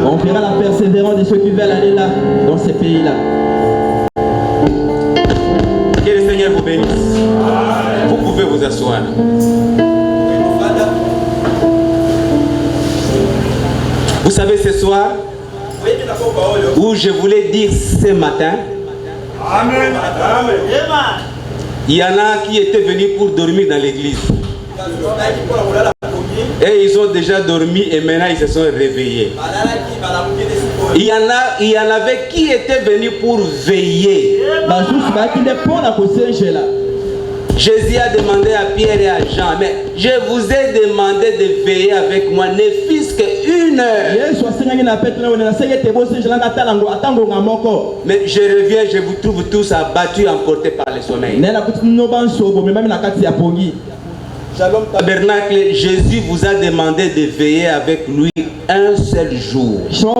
On verra la persévérance de ceux qui veulent aller là, dans ces pays-là. Que le Seigneur vous bénisse. Vous pouvez vous asseoir. Vous savez, ce soir, où je voulais dire ce matin, Amen. Il y en a qui étaient venus pour dormir dans l'église. Et ils ont déjà dormi et maintenant ils se sont réveillés. Il y en avait qui étaient venus pour veiller. Jésus a demandé à Pierre et à Jean, mais je vous ai demandé de veiller avec moi, ne fût-ce qu'une heure. Mais je reviens, je vous trouve tous abattus, emportés par le sommeil. Shalom Tabernacle, Jésus vous a demandé de veiller avec lui un seul jour. Sur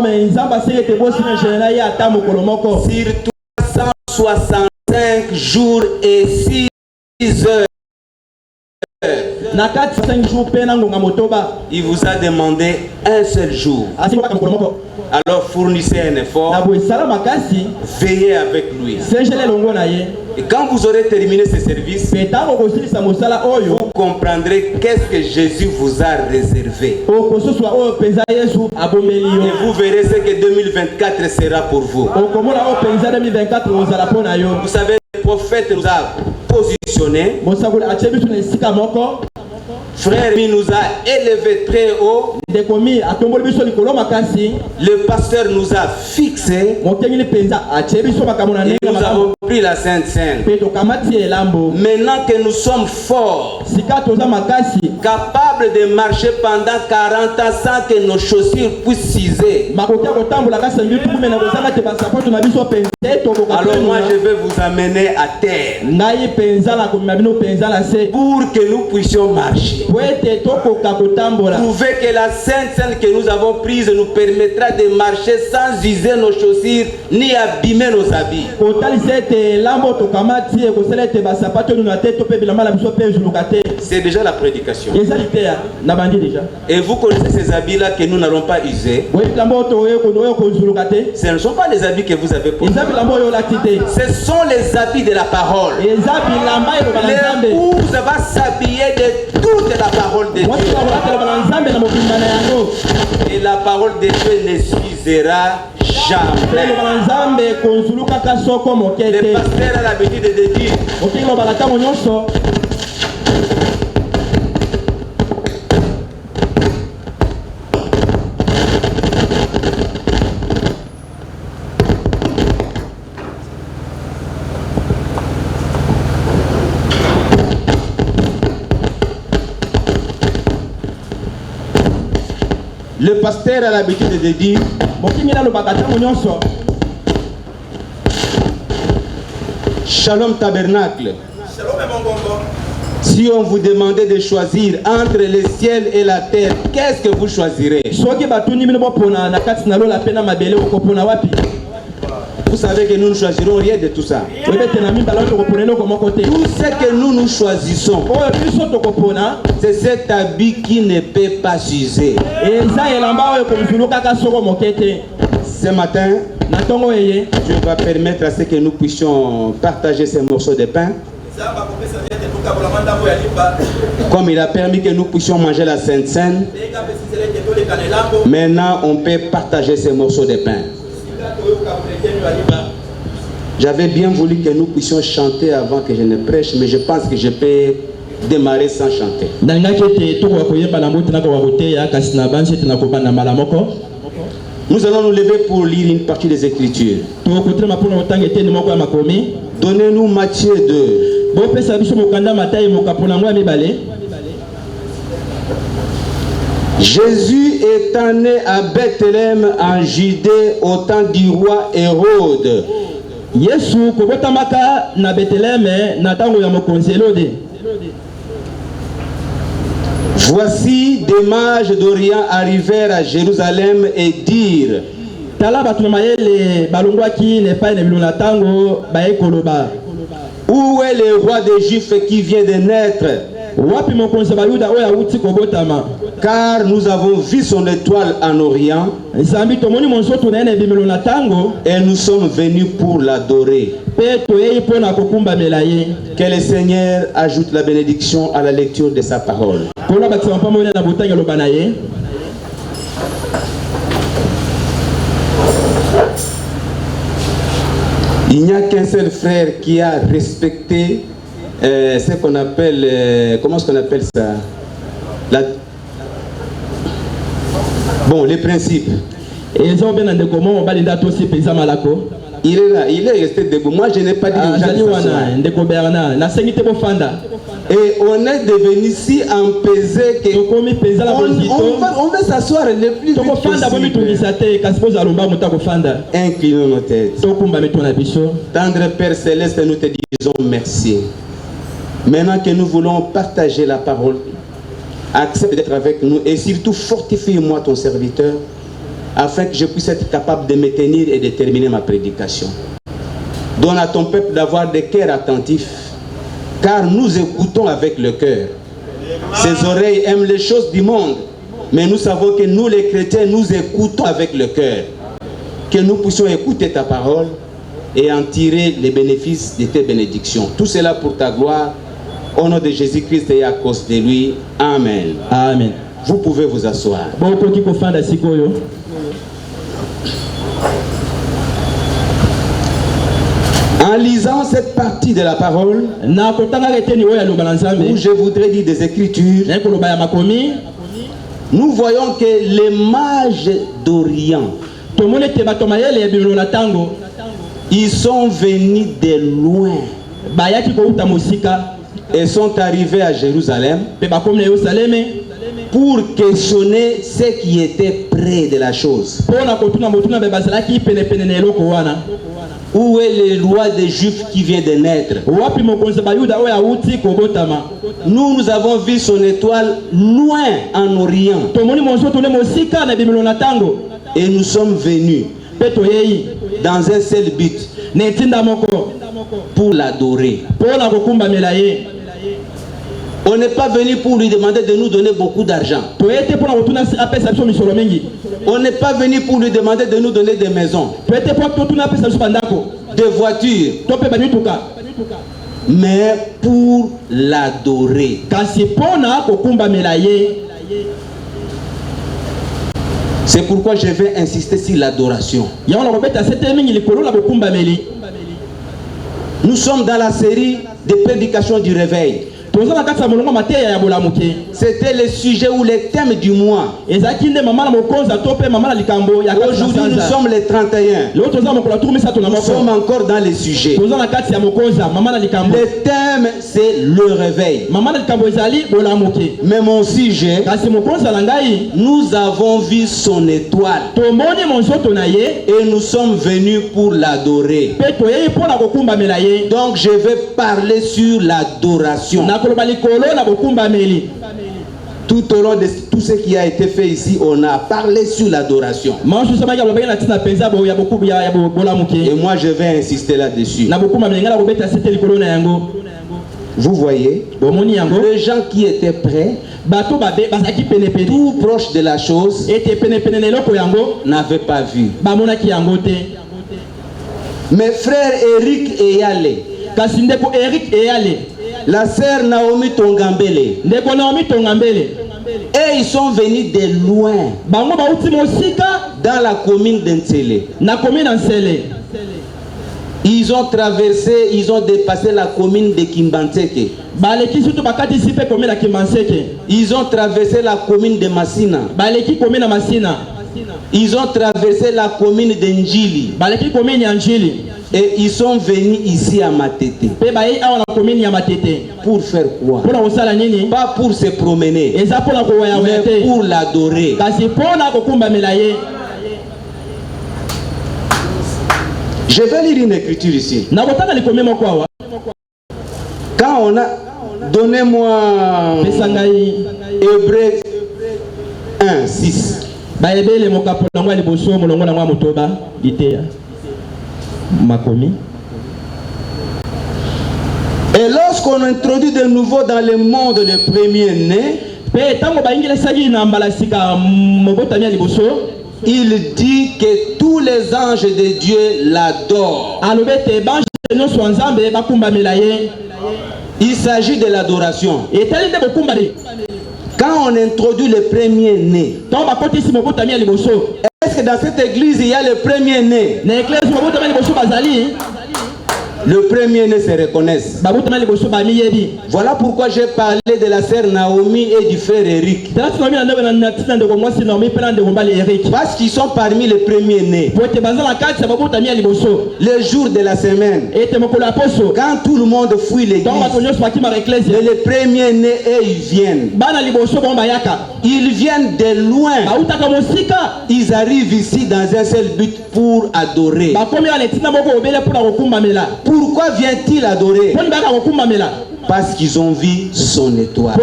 365 jours et 6 heures. Il vous a demandé un seul jour. Alors fournissez un effort. Veillez avec lui. Et quand vous aurez terminé ce service, vous comprendrez qu'est-ce que Jésus vous a réservé. Et vous verrez ce que 2024 sera pour vous. Vous savez, le prophète nous a positionné. Frère, il nous a élevés très haut. Le pasteur nous a fixés. Et nous avons pris la Sainte Seine. Maintenant que nous sommes forts, capables de marcher pendant 40 ans sans que nos chaussures puissent s'user. Alors moi je vais vous amener à terre pour que nous puissions marcher. Prouvez que la Sainte Seine que nous avons prise nous permettra de marcher sans user nos chaussures ni abîmer nos habits. C'est déjà la prédication. Et vous connaissez ces habits-là que nous n'allons pas user. Ce ne sont pas les habits que vous avez portés. Ce sont les habits de la parole. L'épouse va s'habiller de toute la parole de Dieu. Et la parole de Dieu ne s'usera jamais. Le pasteur a l'habitude de dire, le pasteur a l'habitude de dire, Shalom Tabernacle. Si on vous demandait de choisir entre le ciel et la terre, qu'est-ce que vous choisirez? Vous savez que nous ne choisirons rien de tout ça. Tout ce que nous choisissons, c'est cet habit qui ne peut pas s'user. Ce matin, Dieu va permettre à ce que nous puissions partager ces morceaux de pain. Comme il a permis que nous puissions manger la Sainte Seine, maintenant on peut partager ces morceaux de pain. J'avais bien voulu que nous puissions chanter avant que je ne prêche, mais je pense que je peux démarrer sans chanter. Nous allons nous lever pour lire une partie des Écritures. Donnez-nous Matthieu 2. Jésus étant né à Bethléem en Judée au temps du roi Hérode. Voici des mages d'Orient arrivèrent à Jérusalem et dirent, où est le roi des Juifs qui vient de naître? car nous avons vu son étoile en Orient et nous sommes venus pour l'adorer. Que le Seigneur ajoute la bénédiction à la lecture de sa parole. Il n'y a qu'un seul frère qui a respecté ce qu'on appelle, comment est-ce qu'on appelle ça? Bon, les principes. Il est là, il est resté debout. Moi, je n'ai pas dit aux gens et on est devenu si empesé que on veut s'asseoir le plus vite possible. Inclinons nos têtes. Tendre Père Céleste, nous te disons merci. Maintenant que nous voulons partager la parole, accepte d'être avec nous et surtout fortifie-moi ton serviteur afin que je puisse être capable de me tenir et de terminer ma prédication. Donne à ton peuple d'avoir des cœurs attentifs, car nous écoutons avec le cœur. Ses oreilles aiment les choses du monde, mais nous savons que nous les chrétiens, nous écoutons avec le cœur. Que nous puissions écouter ta parole et en tirer les bénéfices de tes bénédictions. Tout cela pour ta gloire, au nom de Jésus-Christ et à cause de lui. Amen. Amen. Vous pouvez vous asseoir. En lisant cette partie de la parole, où je voudrais dire des Écritures, nous voyons que les mages d'Orient, ils sont venus de loin et sont arrivés à Jérusalem pour questionner ce qui était près de la chose. Où est les lois des Juifs qui vient de naître? Nous avons vu son étoile loin en Orient. Et nous sommes venus dans un seul but, pour l'adorer. On n'est pas venu pour lui demander de nous donner beaucoup d'argent. On n'est pas venu pour lui demander de nous donner des maisons, des voitures, mais pour l'adorer. C'est pourquoi je vais insister sur l'adoration. Nous sommes dans la série de prédications du réveil. C'était le sujet ou le thème du mois. Aujourd'hui, nous sommes les 31. Nous sommes encore dans les sujets. Le thème, c'est le réveil. Mais mon sujet, nous avons vu son étoile. Et nous sommes venus pour l'adorer. Donc, je vais parler sur l'adoration. Tout au long de tout ce qui a été fait ici, on a parlé sur l'adoration. Et moi, je vais insister là-dessus. Vous voyez, les gens qui étaient prêts, tout proche de la chose, n'avaient pas vu. Mes frères Eric et Yale, la sœur Naomi Tongambele, et ils sont venus de loin dans la commune d'Nsele. Ils ont traversé, ils ont dépassé la commune de Kimbanseke. Ils ont traversé la commune de Massina. Ils ont traversé la commune d'Njili. Et ils sont venus ici à Matete. Pour faire quoi? Pas pour se promener, mais pour l'adorer. Je vais lire une écriture ici. Quand on a... Donnez-moi Hébreux 1, 6. Et lorsqu'on introduit de nouveau dans le monde le premier-né, il dit que tous les anges de Dieu l'adorent. Il s'agit de l'adoration. Quand on introduit le premier-né, est-ce que dans cette église il y a le premier-né? Le premier-né se reconnaissent. Voilà pourquoi j'ai parlé de la sœur Naomi et du frère Eric. Parce qu'ils sont parmi les premiers-nés. Le jour de la semaine, quand tout le monde fuit l'église, les premiers-nés, ils viennent. Ils viennent de loin. Ils arrivent ici dans un seul but pour adorer. Pourquoi vient-il adorer? Parce qu'ils ont vu son étoile.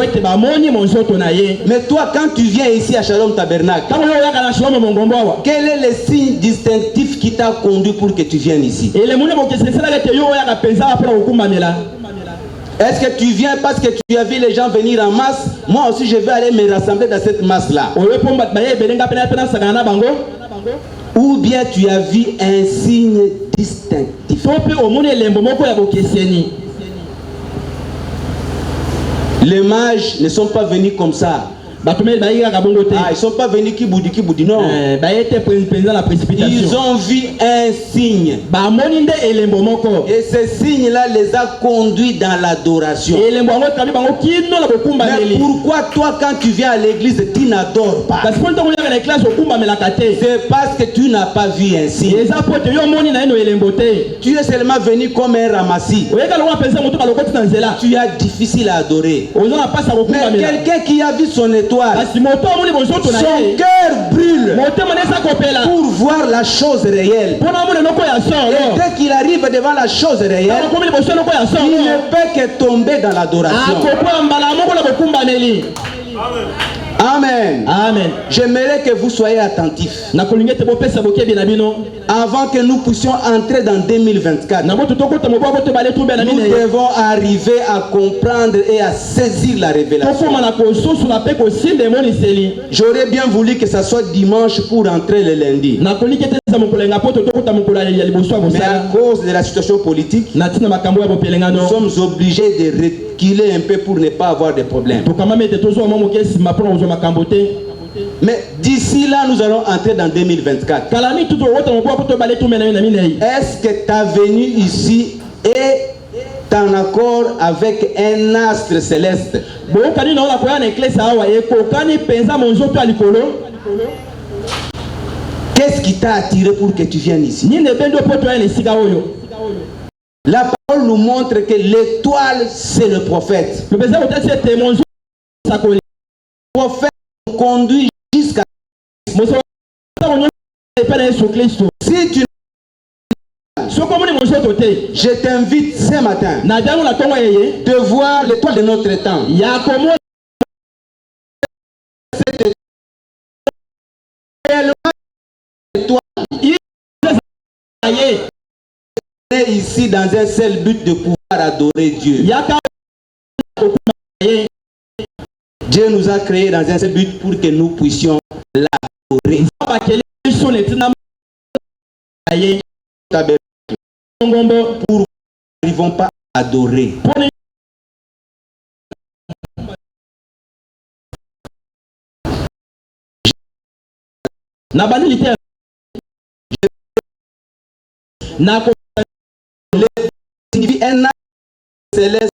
Mais toi, quand tu viens ici à Shalom Tabernacle, quel est le signe distinctif qui t'a conduit pour que tu viennes ici? Est-ce que tu viens parce que tu as vu les gens venir en masse? Moi aussi je vais aller me rassembler dans cette masse-là. Ou bien tu as vu un signe distinctif. Les mages ne sont pas venus comme ça. Ils ne sont pas venus qui boudi, non. Ils ont vu un signe. Et ce signe-là les a conduits dans l'adoration. Mais pourquoi toi, quand tu viens à l'église, tu n'adores pas? C'est parce que tu n'as pas vu un signe. Tu es seulement venu comme un ramassis. Tu as difficile à adorer. Mais quelqu'un qui a vu son étoile, son cœur brûle pour voir la chose réelle. Et dès qu'il arrive devant la chose réelle, il ne peut que tomber dans l'adoration. Amen. Amen. J'aimerais que vous soyez attentifs. Avant que nous puissions entrer dans 2024, nous devons arriver à comprendre et à saisir la révélation. J'aurais bien voulu que ça soit dimanche pour entrer le lundi. Mais à cause de la situation politique, nous sommes obligés de reculer un peu pour ne pas avoir de problèmes. Mais d'ici là, nous allons entrer dans 2024. Est-ce que ta venue ici est en accord avec un astre céleste? Qu'est-ce qui t'a attiré pour que tu viennes ici? La parole nous montre que l'étoile, c'est le prophète. Le prophète conduit jusqu'à... Si tu... Je t'invite ce matin de voir l'étoile de notre temps. Ici dans un seul but de pouvoir adorer Dieu. Dieu nous a créés dans un seul but pour que nous puissions l'adorer. Pourquoi nous n'arrivons pas à adorer? Un céleste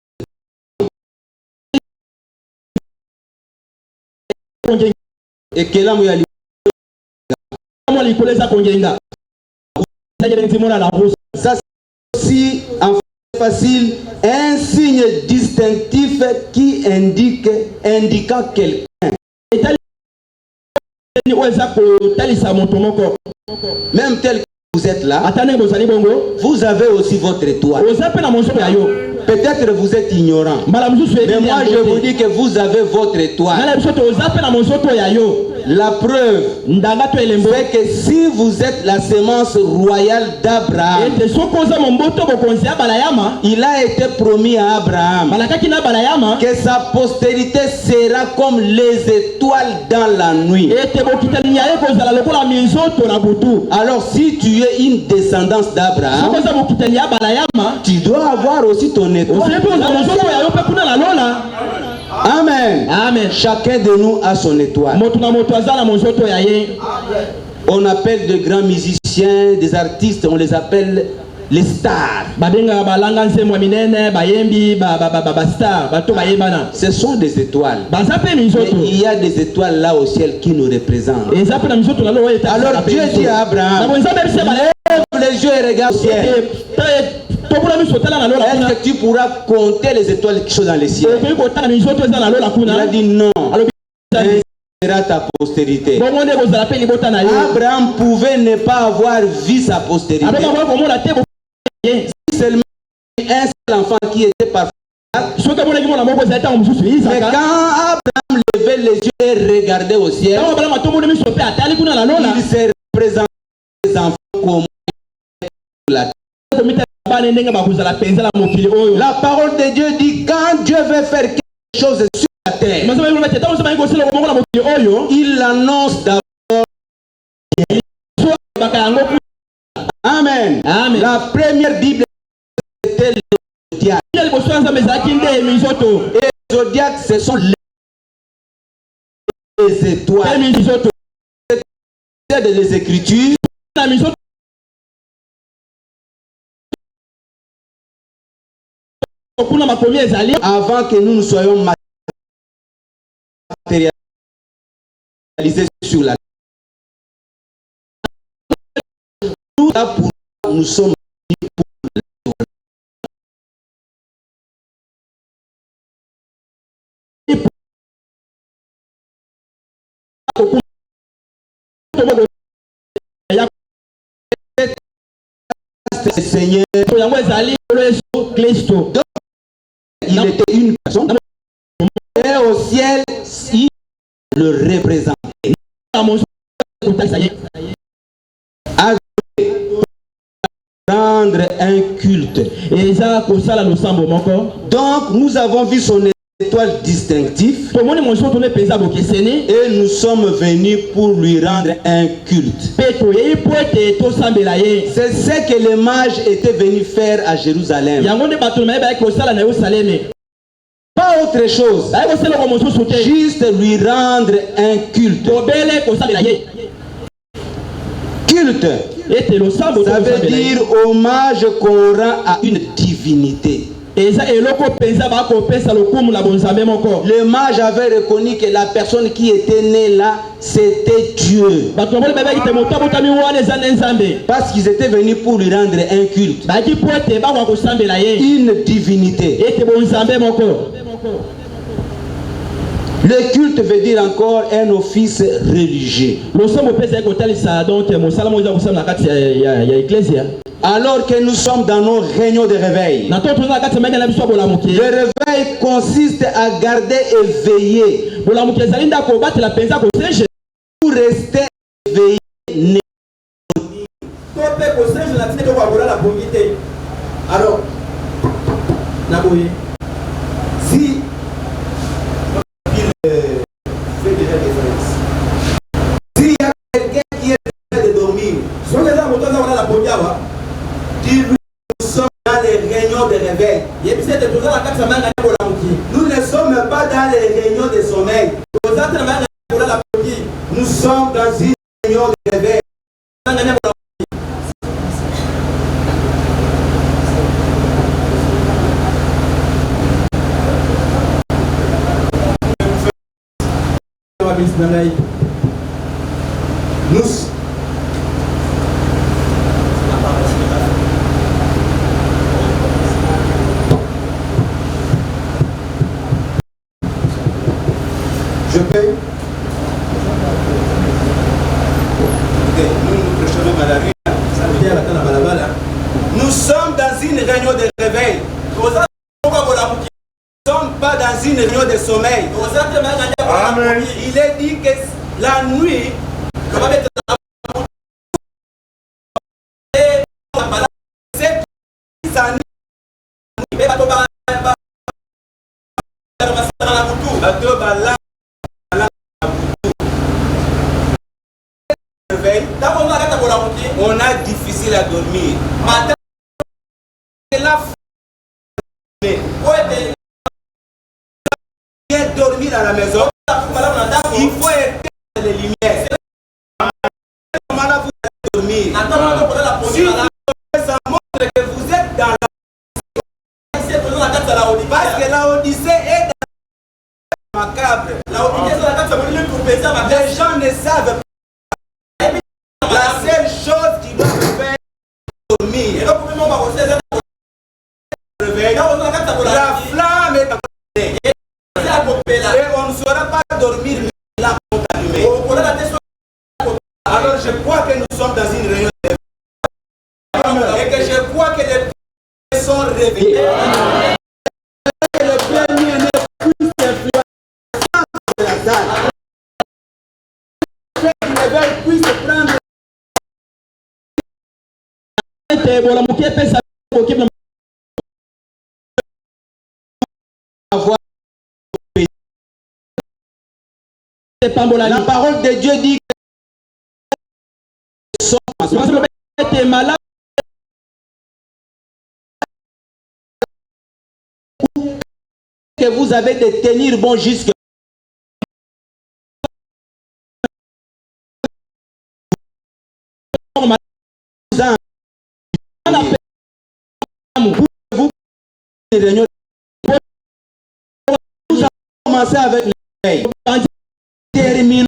et que là ça c'est aussi en facile un signe distinctif qui indiquant quelqu'un. Même tel que vous êtes là, vous avez aussi votre étoile. Peut-être vous êtes ignorant, mais moi je vous dis que vous avez votre étoile. La preuve, c'est que si vous êtes la sémence royale d'Abraham, il a été promis à Abraham que sa postérité sera comme les étoiles dans la nuit. Alors si tu es une descendance d'Abraham, tu dois avoir aussi ton étoile. Amen. Amen. Chacun de nous a son étoile. On appelle de grands musiciens, des artistes, on les appelle les stars. Ce sont des étoiles. Mais il y a des étoiles là au ciel qui nous représentent. Alors Dieu dit à Abraham, lève les yeux et regarde au ciel. Est-ce que tu pourras compter les étoiles qui sont dans les ciels? Il a dit non. Sera ta postérité. Abraham pouvait ne pas avoir vu sa postérité. Si seulement un seul enfant qui était parfait. Mais quand Abraham levait les yeux et regardait au ciel, il s'est représenté les enfants comme la terre. La parole de Dieu dit quand Dieu veut faire quelque chose sur la terre, il l'annonce d'abord. Amen. Amen. La première Bible c'était le zodiaque. Et le zodiaque, ce sont les étoiles. C'est des Écritures. Avant que nous soyons matérialisés sur la terre, nous sommes Seigneur. Il était une personne et au ciel il le représentait. Rendre un culte. Donc nous avons vu son étoile distinctive et nous sommes venus pour lui rendre un culte. C'est ce que les mages étaient venus faire à Jérusalem. Pas autre chose. Juste lui rendre un culte. Culte, ça veut dire hommage qu'on rend à une divinité. Le mage avait reconnu que la personne qui était née là, c'était Dieu. Parce qu'ils étaient venus pour lui rendre un culte. Une divinité. Le culte veut dire encore un office religieux. Alors que nous sommes dans nos réunions de réveil, le réveil consiste à garder éveillé pour rester éveillé. Alors, si fait déjà référence, s'il y a quelqu'un qui est en train de dormir, dis-lui, nous sommes dans les réunions de réveil. Nous ne sommes pas dans les réunions de sommeil. Nous sommes dans une réunion de réveil. Je paye. Nous sommes dans une réunion de réveil. Nous ne sommes pas dans une réunion de sommeil. Amen. Il est dit que La nuit, on va mettre la on a difficile à dormir. Matin, bien dormir à la maison, il faut éteindre les lumières. Comment vous dormir? Si ça montre que vous êtes dans la parce que la Odyssée est dans la macabre. Les gens ne savent pas. La seule chose qui doit me faire dormir. La flamme est allumée. Et on ne saura pas dormir, mais la flamme est allumée. Alors je crois que nous sommes dans une réunion et que je crois que les personnes sont réveillés. Le premier ne puisse influencer la salle. Les veulent puissent prendre. La parole de Dieu dit que malade que vous avez de tenir bon jusque vous commencez avec les termine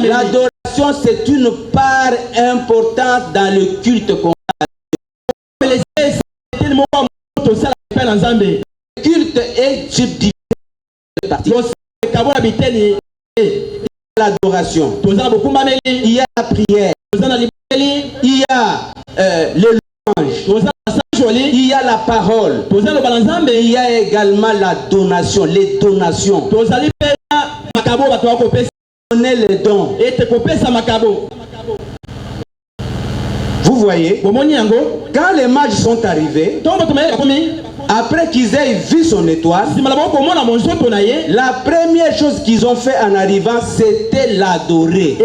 l'adoration, c'est une part importante dans le culte qu'on a. Le culte est subdivisé de parties. L'adoration, il y a la prière, il y a le louange, il y a la parole, il y a également la donation, les donations. Donner les dons. Vous voyez, quand les mages sont arrivés, après qu'ils aient vu son étoile, la première chose qu'ils ont fait en arrivant, c'était l'adorer.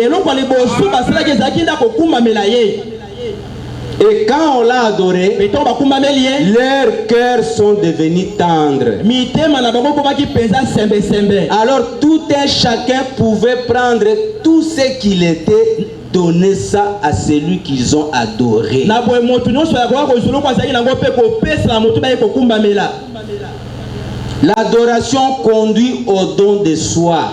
Et quand on l'a adoré, leurs cœurs sont devenus tendres. Alors tout un chacun pouvait prendre tout ce qu'il était, donner ça à celui qu'ils ont adoré. L'adoration conduit au don de soi.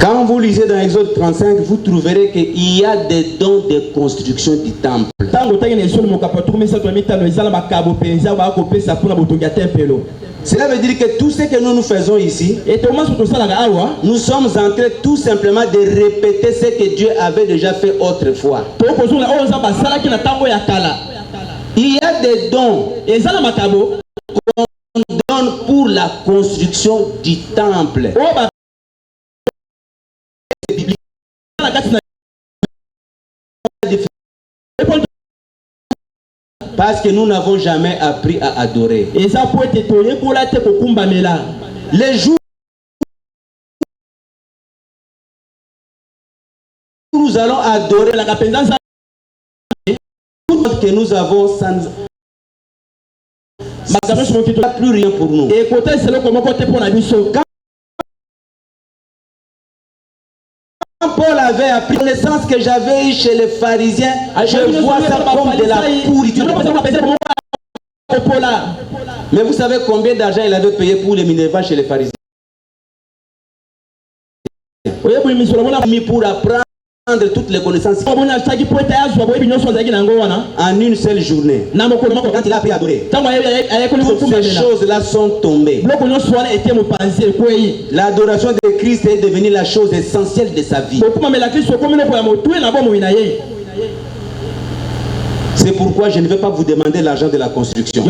Quand vous lisez dans Exode 35, vous trouverez qu'il y a des dons de construction du temple. Cela veut dire que tout ce que nous faisons ici, nous sommes en train tout simplement de répéter ce que Dieu avait déjà fait autrefois. Il y a des dons qu'on donne pour la construction du temple. Parce que nous n'avons jamais appris à adorer. Les jours où nous allons adorer la que nous avons sans plus rien pour nous. Quand Paul avait appris la connaissance que j'avais eue chez les pharisiens, je vois ça comme de la pourriture. Mais vous savez combien d'argent il avait payé pour les minervales chez les pharisiens? Pour apprendre toutes les connaissances en une seule journée. Quand il a appris à adorer, toutes ces choses-là sont tombées. L'adoration de Christ est devenue la chose essentielle de sa vie. C'est pourquoi je ne vais pas vous demander l'argent de la construction.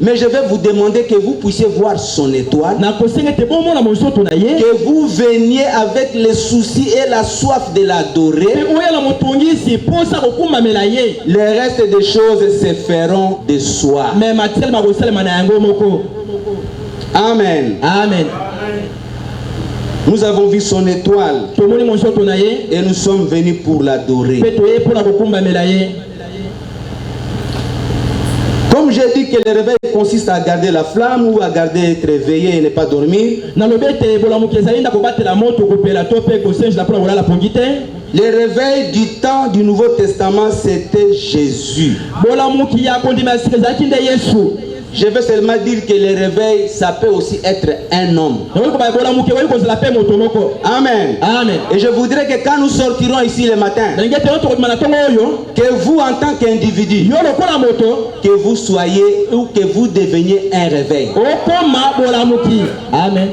Mais je vais vous demander que vous puissiez voir son étoile. Que vous veniez avec les soucis et la soif de l'adorer. Le reste des choses se feront de soi. Amen. Amen. Nous avons vu son étoile et nous sommes venus pour l'adorer. Comme j'ai dit que le réveil consiste à garder la flamme ou à garder être éveillé et ne pas dormir. Le réveil du temps du Nouveau Testament, c'était Jésus. Je veux seulement dire que le réveil, ça peut aussi être un homme. Amen. Amen. Et je voudrais que quand nous sortirons ici le matin, que vous en tant qu'individu, que vous soyez ou que vous deveniez un réveil. Amen.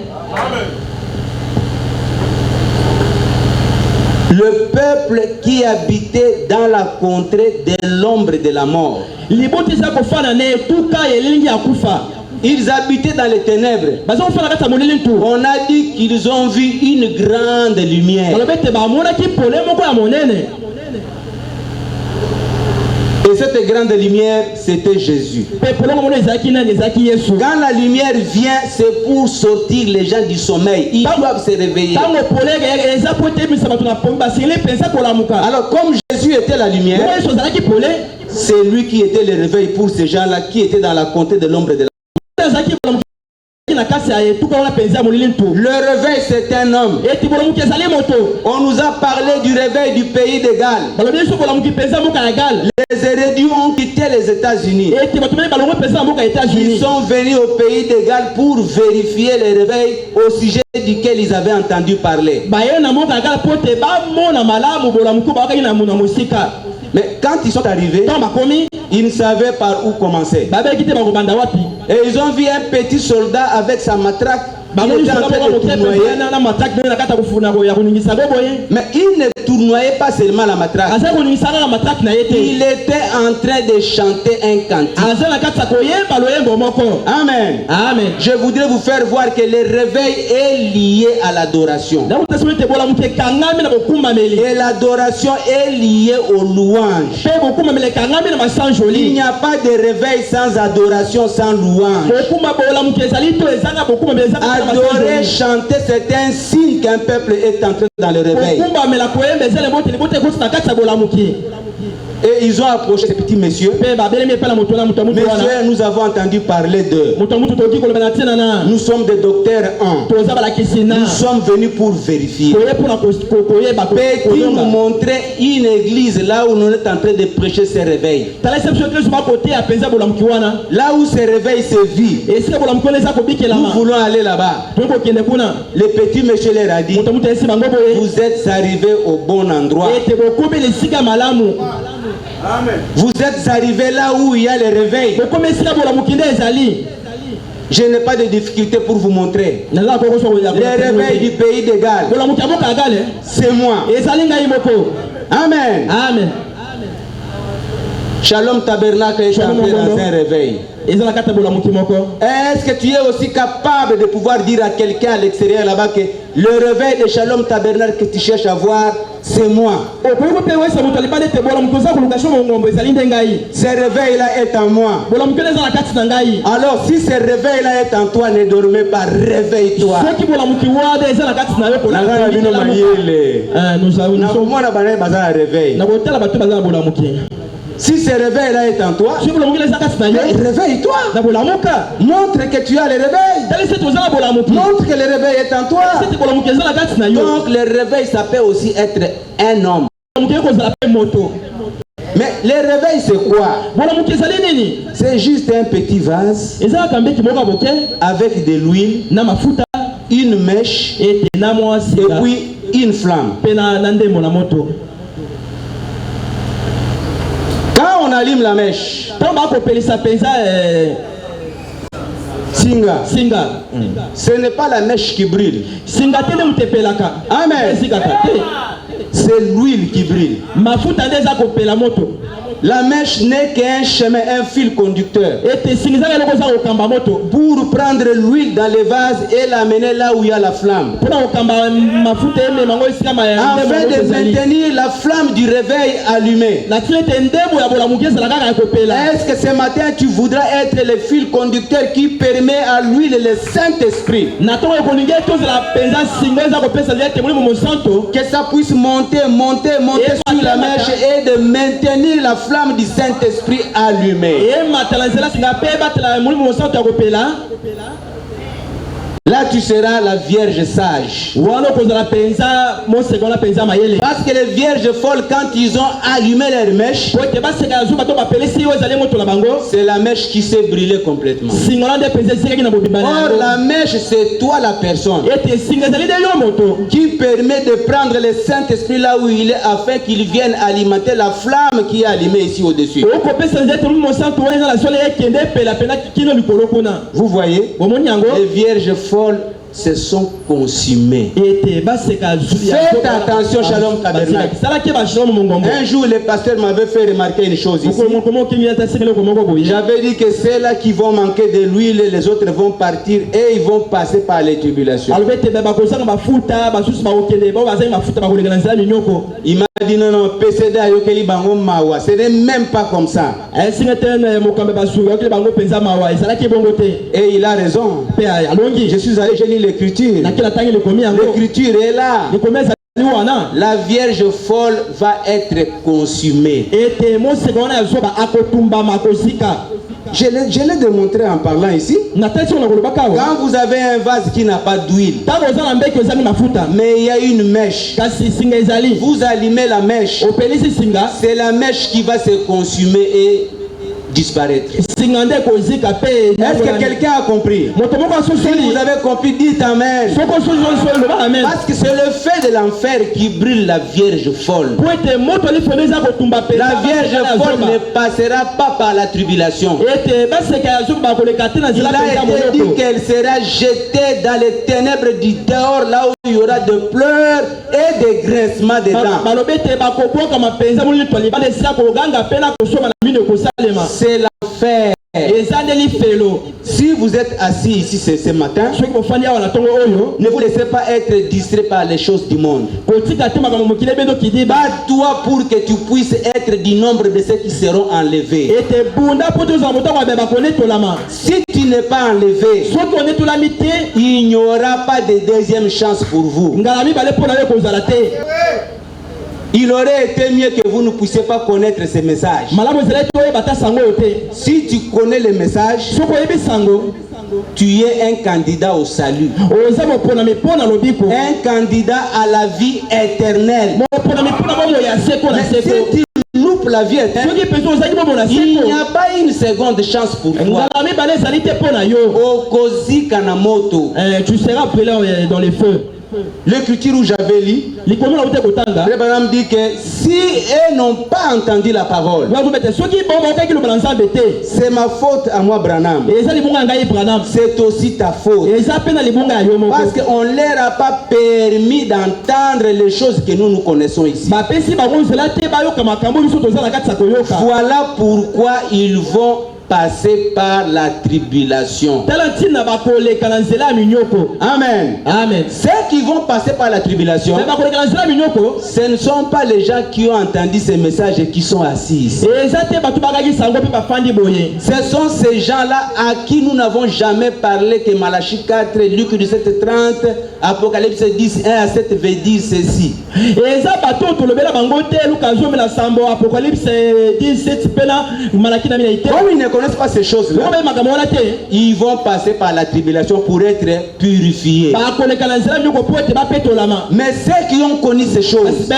Le peuple qui habitait dans la contrée de l'ombre de la mort. Ils habitaient dans les ténèbres. On a dit qu'ils ont vu une grande lumière. Et cette grande lumière, c'était Jésus. Quand la lumière vient, c'est pour sortir les gens du sommeil. Ils doivent se réveiller. Alors, comme Jésus était la lumière, c'est lui qui était le réveil pour ces gens-là qui étaient dans la contrée de l'ombre de la mort. Le réveil, c'est un homme. On nous a parlé du réveil du pays de Galles. Les érudits ont quitté les États-Unis. Ils sont venus au pays de Galles pour vérifier le réveil au sujet duquel ils avaient entendu parler. Mais quand ils sont arrivés, ils ne savaient par où commencer. Et ils ont vu un petit soldat avec sa matraque. Il était en train de tournoyer. Mais il ne tournoyait pas seulement la matraque. Il était en train de chanter un cantique. Amen. Amen. Je voudrais vous faire voir que le réveil est lié à l'adoration. Et l'adoration est liée aux louanges. Il n'y a pas de réveil sans adoration, sans louange. Adorer, chanter, c'est un signe qu'un peuple est entré dans le réveil. Et ils ont approché ces petits messieurs. Messieurs, nous avons entendu parler d'eux. Nous sommes des docteurs 1. Nous sommes venus pour vérifier. Peux-tu nous montrer une église là où nous sommes en train de prêcher ce réveil? Là où ce réveil se vit. Nous voulons aller là-bas. Le petit monsieur leur a dit, vous êtes arrivés au bon endroit. Amen. Vous êtes arrivés là où il y a le réveil. Je n'ai pas de difficulté pour vous montrer. Le réveil du pays de Galles, c'est moi. Amen. Amen. Shalom Tabernacle est entré dans un réveil. Est-ce que tu es aussi capable de pouvoir dire à quelqu'un à l'extérieur là-bas que le réveil de Shalom Tabernacle que tu cherches à voir, c'est moi? Ce réveil-là est en moi. Alors si ce réveil-là est en toi, ne dormez pas, réveille-toi. Si ce réveil-là est en toi, réveille-toi. Montre que tu as le réveil. Montre que le réveil est en toi. Donc le réveil, ça peut aussi être un homme. Mais le réveil, c'est quoi? C'est juste un petit vase avec de l'huile, une mèche et puis une flamme. Quand on allume la mèche, Singa. Ce n'est pas la mèche qui brûle. Amen. C'est l'huile qui brûle. La mèche n'est qu'un chemin, un fil conducteur pour prendre l'huile dans les vases et l'amener là où il y a la flamme, afin de maintenir la flamme du réveil allumée. Est-ce que ce matin tu voudras être le fil conducteur qui permet à l'huile le Saint-Esprit que ça puisse monter sur la mèche et de maintenir la flamme du Saint-Esprit allumée? Là, tu seras la vierge sage. Parce que les vierges folles, quand ils ont allumé leur mèche, c'est la mèche qui s'est brûlée complètement. Or, la mèche, c'est toi la personne qui permet de prendre le Saint-Esprit là où il est, afin qu'il vienne alimenter la flamme qui est allumée ici au-dessus. Vous voyez, les vierges folles se sont consumés. Faites attention, Shalom Tabernacle. Un jour, le pasteur m'avait fait remarquer une chose ici. J'avais dit que ceux-là qui vont manquer de l'huile, les autres vont partir et ils vont passer par les tribulations. Il m'a dit non, PCD ayokeli bango mawa. Ce n'est même pas comme ça. Et il a raison. Je suis allé, j'ai lu l'écriture. L'écriture est là. La vierge folle va être consumée. Je l'ai démontré en parlant ici. Quand vous avez un vase qui n'a pas d'huile, mais il y a une mèche, vous allumez la mèche, c'est la mèche qui va se consumer et disparaître. Est-ce que quelqu'un a compris? Si vous avez compris, dites Amen. Parce que c'est le feu de l'enfer qui brûle la vierge folle. La vierge folle ne passera pas par la tribulation. Il a été dit qu'elle sera jetée dans les ténèbres du dehors, là où il y aura de pleurs et des grincements de dents. C'est l'enfer. Si vous êtes assis ici ce matin, ne vous laissez pas être distrait par les choses du monde. Bats-toi pour que tu puisses être du nombre de ceux qui seront enlevés. Si tu n'es pas enlevé, il n'y aura pas de deuxième chance pour vous. Il aurait été mieux que vous ne puissiez pas connaître ces messages. Si tu connais les messages, tu es un candidat au salut, un candidat à la vie éternelle. Mais si tu loupes la vie éternelle, il n'y a pas une seconde chance pour toi. Tu seras brûlé dans les feux. L'écriture où j'avais lu, le Branham dit que si eux n'ont pas entendu la parole, c'est ma faute à moi, Branham. C'est aussi ta faute. Parce qu'on ne leur a pas permis d'entendre les choses que nous connaissons ici. Voilà pourquoi ils vont passer par la tribulation. Amen. Amen. Ceux qui vont passer par la tribulation, ce ne sont pas les gens qui ont entendu ces messages et qui sont assis ici. Ce sont ces gens-là à qui nous n'avons jamais parlé que Malachie 4, Luc 17:30, Apocalypse 10, 1 à 7 veut dire ceci. Comme ils ne connaissent pas ces choses-là, ils vont passer par la tribulation pour être purifiés. Mais ceux qui ont connu ces choses, qui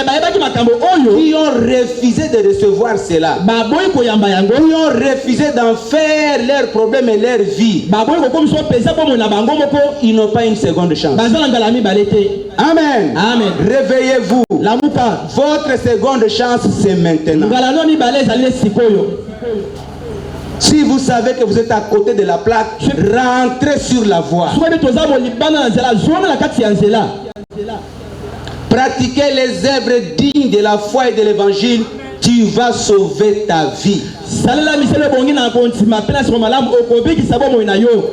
ont refusé de recevoir cela, qui ont refusé d'en faire leur problème et leur vie, ils n'ont pas une seconde chance. Amen. Amen. Réveillez-vous. Votre seconde chance, c'est maintenant. Si vous savez que vous êtes à côté de la plaque, rentrez sur la voie. Pratiquez les œuvres dignes de la foi et de l'évangile. Tu vas sauver ta vie.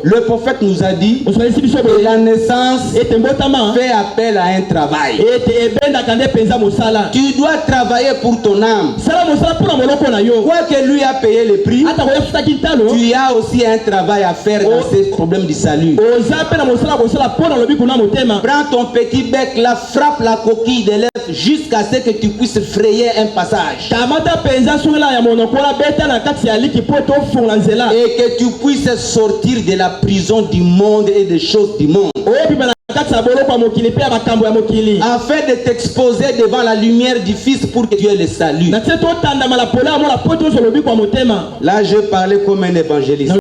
Le prophète nous a dit que la naissance fait appel à un travail. Tu dois travailler pour ton âme. Quoi que lui a payé le prix, tu as aussi un travail à faire dans ces problèmes du salut. Prends ton petit bec, la frappe la coquille de l'œuf jusqu'à ce que tu puisses frayer un passage. Et que tu puisses sortir de la prison du monde et des choses du monde. Afin de t'exposer devant la lumière du Fils pour que tu aies le salut. Là, je parlais comme un évangéliste.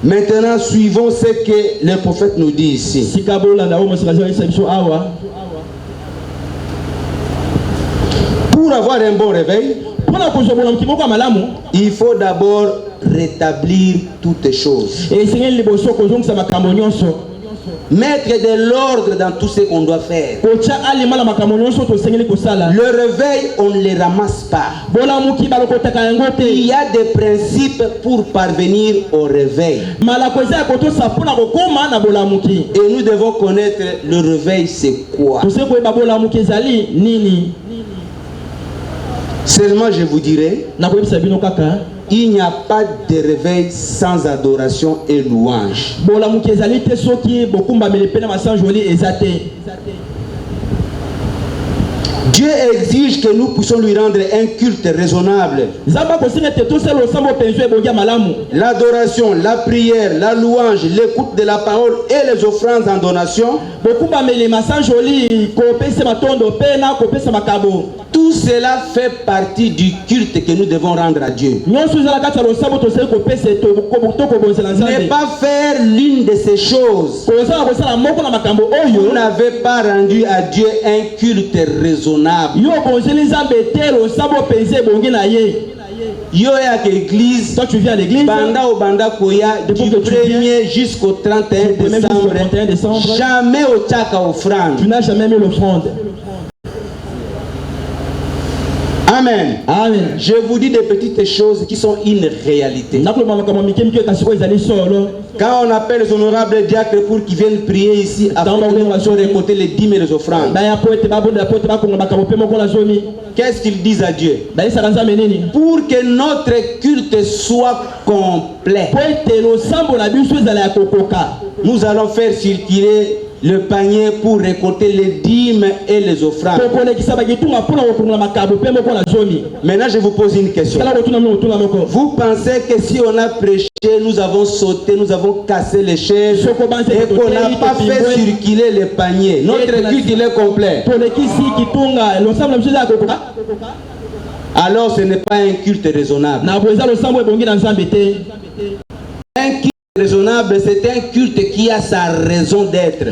Maintenant, suivons ce que le prophète nous dit ici. Pour avoir un bon réveil, il faut d'abord rétablir toutes choses. Mettre de l'ordre dans tout ce qu'on doit faire. Le réveil, on ne les ramasse pas. Il y a des principes pour parvenir au réveil. Et nous devons connaître le réveil, c'est quoi. Seulement je vous dirai, il n'y a pas de réveil sans adoration et louange. Dieu exige que nous puissions lui rendre un culte raisonnable. L'adoration, la prière, la louange, l'écoute de la parole et les offrandes en donation. Tout cela fait partie du culte que nous devons rendre à Dieu. Ne pas faire l'une de ces choses, vous n'avez pas rendu à Dieu un culte raisonnable. Yo à l'église, toi tu viens à l'église, banda koya du 1er jusqu'au 31 décembre, jamais au tchaka offrande. Tu n'as jamais mis l'offrande. Amen. Amen. Je vous dis des petites choses qui sont une réalité. Quand on appelle les honorables diacres pour qu'ils viennent prier ici, afin que nous puissions récolter les dîmes et les offrandes, qu'est-ce qu'ils disent à Dieu? Pour que notre culte soit complet, nous allons faire circuler le panier pour récolter les dîmes et les offrandes. Maintenant, je vous pose une question. Vous pensez que si on a prêché, nous avons sauté, nous avons cassé les chaises et qu'on n'a pas fait circuler les paniers, notre culte il est complet? Alors ce n'est pas un culte raisonnable. Un culte raisonnable, c'est un culte qui a sa raison d'être.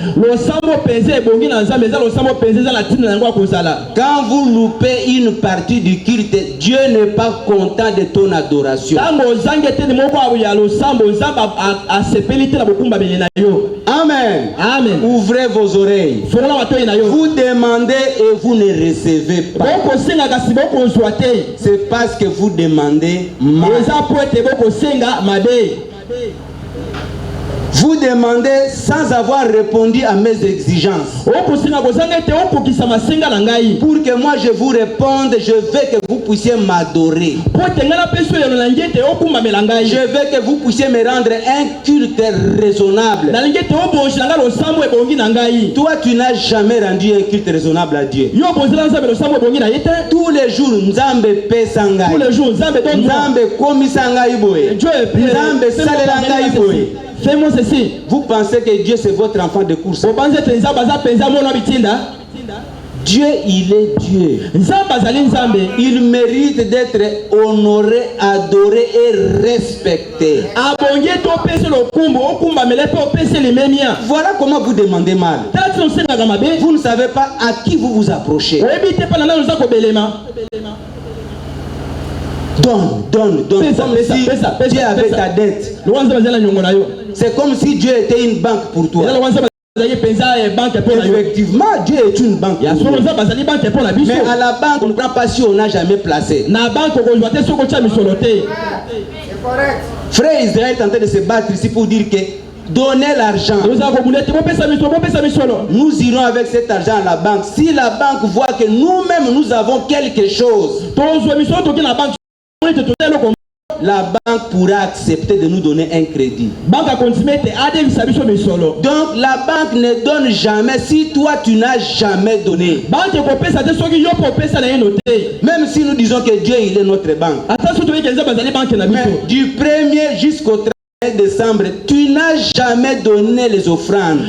Quand vous loupez une partie du culte, Dieu n'est pas content de ton adoration. Amen. Amen. Ouvrez vos oreilles. Vous demandez et vous ne recevez pas. C'est parce que vous demandez mal. Vous demandez sans avoir répondu à mes exigences. Pour que moi je vous réponde, je veux que vous puissiez m'adorer. Je veux que vous puissiez me rendre un culte raisonnable. Toi, tu n'as jamais rendu un culte raisonnable à Dieu. Tous les jours, Nzambe pesangai. Tous les jours, Nzambe komisangai boy. Nzambe salelangai boy. Fais-moi ceci. Vous pensez que Dieu c'est votre enfant de course? Dieu, il est Dieu. Il mérite d'être honoré, adoré et respecté. Voilà comment vous demandez mal. Vous ne savez pas à qui vous vous approchez. Donne. Comme si Dieu avait ta dette. C'est comme si Dieu était une banque pour toi. Effectivement, Dieu est une banque. Mais à la banque, on ne prend pas si on n'a jamais placé. Frère Israël est en train de se battre ici pour dire que donnez l'argent. Nous irons avec cet argent à la banque. Si la banque voit que nous-mêmes nous avons quelque chose, la banque pourra accepter de nous donner un crédit. Donc la banque ne donne jamais si toi tu n'as jamais donné. Même si nous disons que Dieu il est notre banque. Mais du 1er jusqu'au 31 décembre, tu n'as jamais donné les offrandes.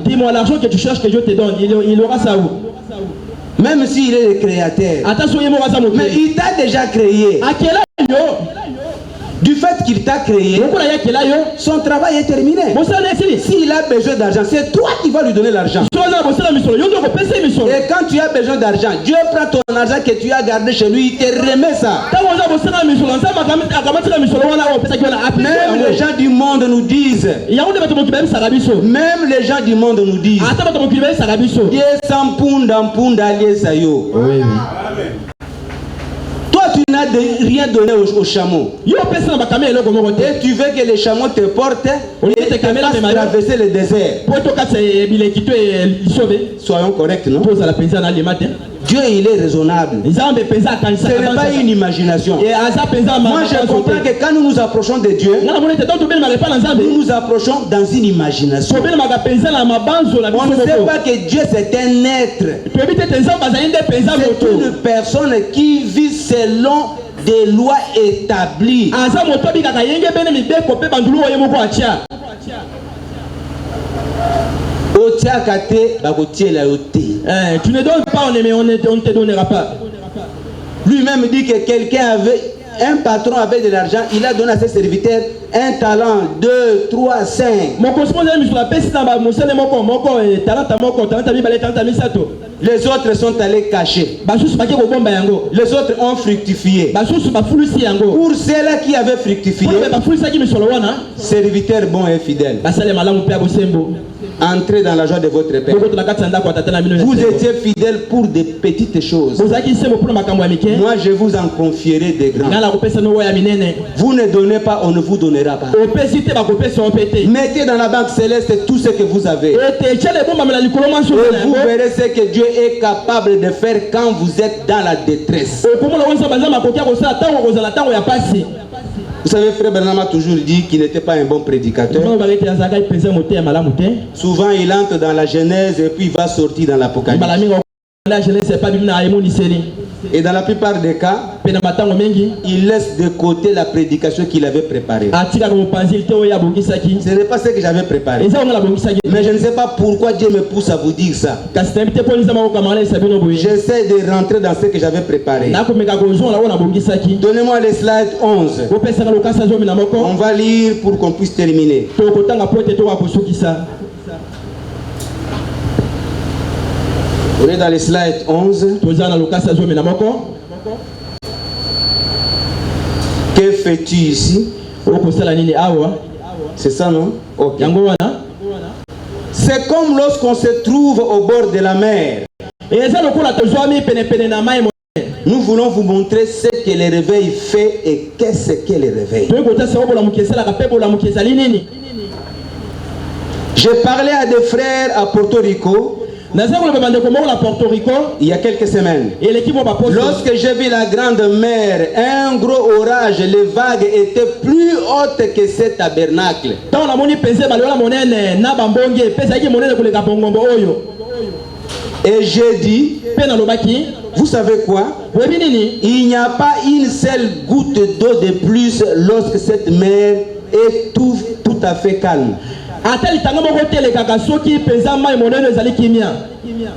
Dis-moi l'argent que tu cherches que Dieu te donne, il aura ça où? Même s'il est le créateur. Mais il t'a déjà créé. Du fait qu'il t'a créé, son travail est terminé. S'il a besoin d'argent, c'est toi qui vas lui donner l'argent. Et quand tu as besoin d'argent, Dieu prend ton argent que tu as gardé chez lui, il te remet ça. Même les gens du monde nous disent, même les gens du monde nous disent, toi tu n'as rien donné au chameau. Et tu veux que les chameaux te portent et te fassent traverser le désert. Soyons corrects, non? Dieu il est raisonnable. Ce n'est pas une imagination. Moi je comprends que quand nous nous approchons de Dieu, nous nous approchons dans une imagination. On ne sait pas que Dieu c'est un être. C'est une personne qui vit selon des lois établies. Tu ne donnes pas, on ne te donnera pas. Lui-même dit que quelqu'un avait, un patron avait de l'argent, il a donné à ses serviteurs un talent, 2, 3, 5. Les autres sont allés cacher. Les autres ont fructifié. Pour ceux-là qui avaient fructifié, serviteurs bons et fidèles, entrez dans la joie de votre Père. Vous étiez fidèles pour des petites choses. Moi je vous en confierai des grands. Vous ne donnez pas, on ne vous donnera pas. Mettez dans la banque céleste tout ce que vous avez. Et vous verrez ce que Dieu est capable de faire quand vous êtes dans la détresse. Vous savez, Frère Branham a toujours dit qu'il n'était pas un bon prédicateur. Souvent il entre dans la Genèse et puis il va sortir dans l'Apocalypse. Et dans la plupart des cas, il laisse de côté la prédication qu'il avait préparée. Ce n'est pas ce que j'avais préparé. Mais je ne sais pas pourquoi Dieu me pousse à vous dire ça. J'essaie de rentrer dans ce que j'avais préparé. Donnez-moi les slides 11. On va lire pour qu'on puisse terminer. On est dans les slides 11. Que fais-tu ici? C'est ça, non? Okay. C'est comme lorsqu'on se trouve au bord de la mer. Nous voulons vous montrer ce que le réveil fait et qu'est-ce que le réveil. J'ai parlé à des frères à Porto Rico il y a quelques semaines. Lorsque j'ai vu la grande mer, un gros orage, les vagues étaient plus hautes que ce tabernacle. Et j'ai dit, vous savez quoi? Il n'y a pas une seule goutte d'eau de plus lorsque cette mer est tout à fait calme.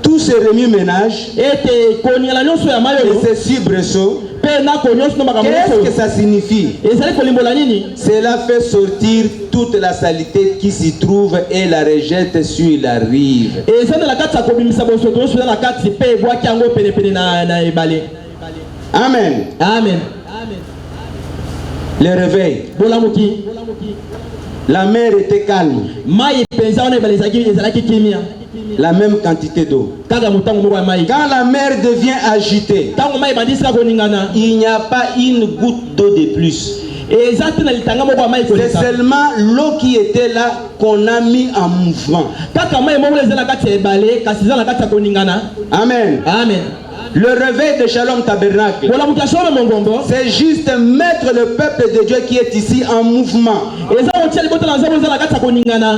Tout ce remue-ménage et ces soubresauts, qu'est-ce que ça signifie? Cela fait sortir toute la saleté qui s'y trouve et la rejette sur la rive. Amen. Amen. Le réveil. La mer était calme. La même quantité d'eau. Quand la mer devient agitée, il n'y a pas une goutte d'eau de plus. C'est seulement l'eau qui était là qu'on a mis en mouvement. Amen. Amen. Le réveil de Shalom Tabernacle, c'est juste mettre le peuple de Dieu qui est ici en mouvement.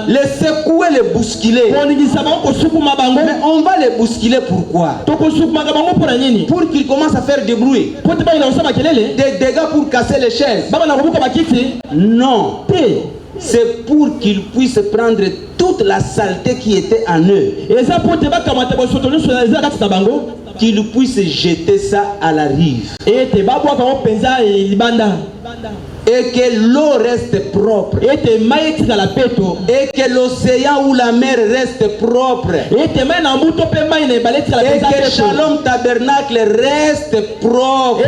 Les secouer, les bousculer. Mais on va les bousculer pourquoi? Pour qu'ils commencent à faire des bruits, des dégâts pour casser les chaises. Non. C'est pour qu'ils puissent prendre toute la saleté qui était en eux, qu'ils puissent jeter ça à la rive, et que l'eau reste propre, et que l'océan ou la mer reste propre, et que Shalom Tabernacle reste propre.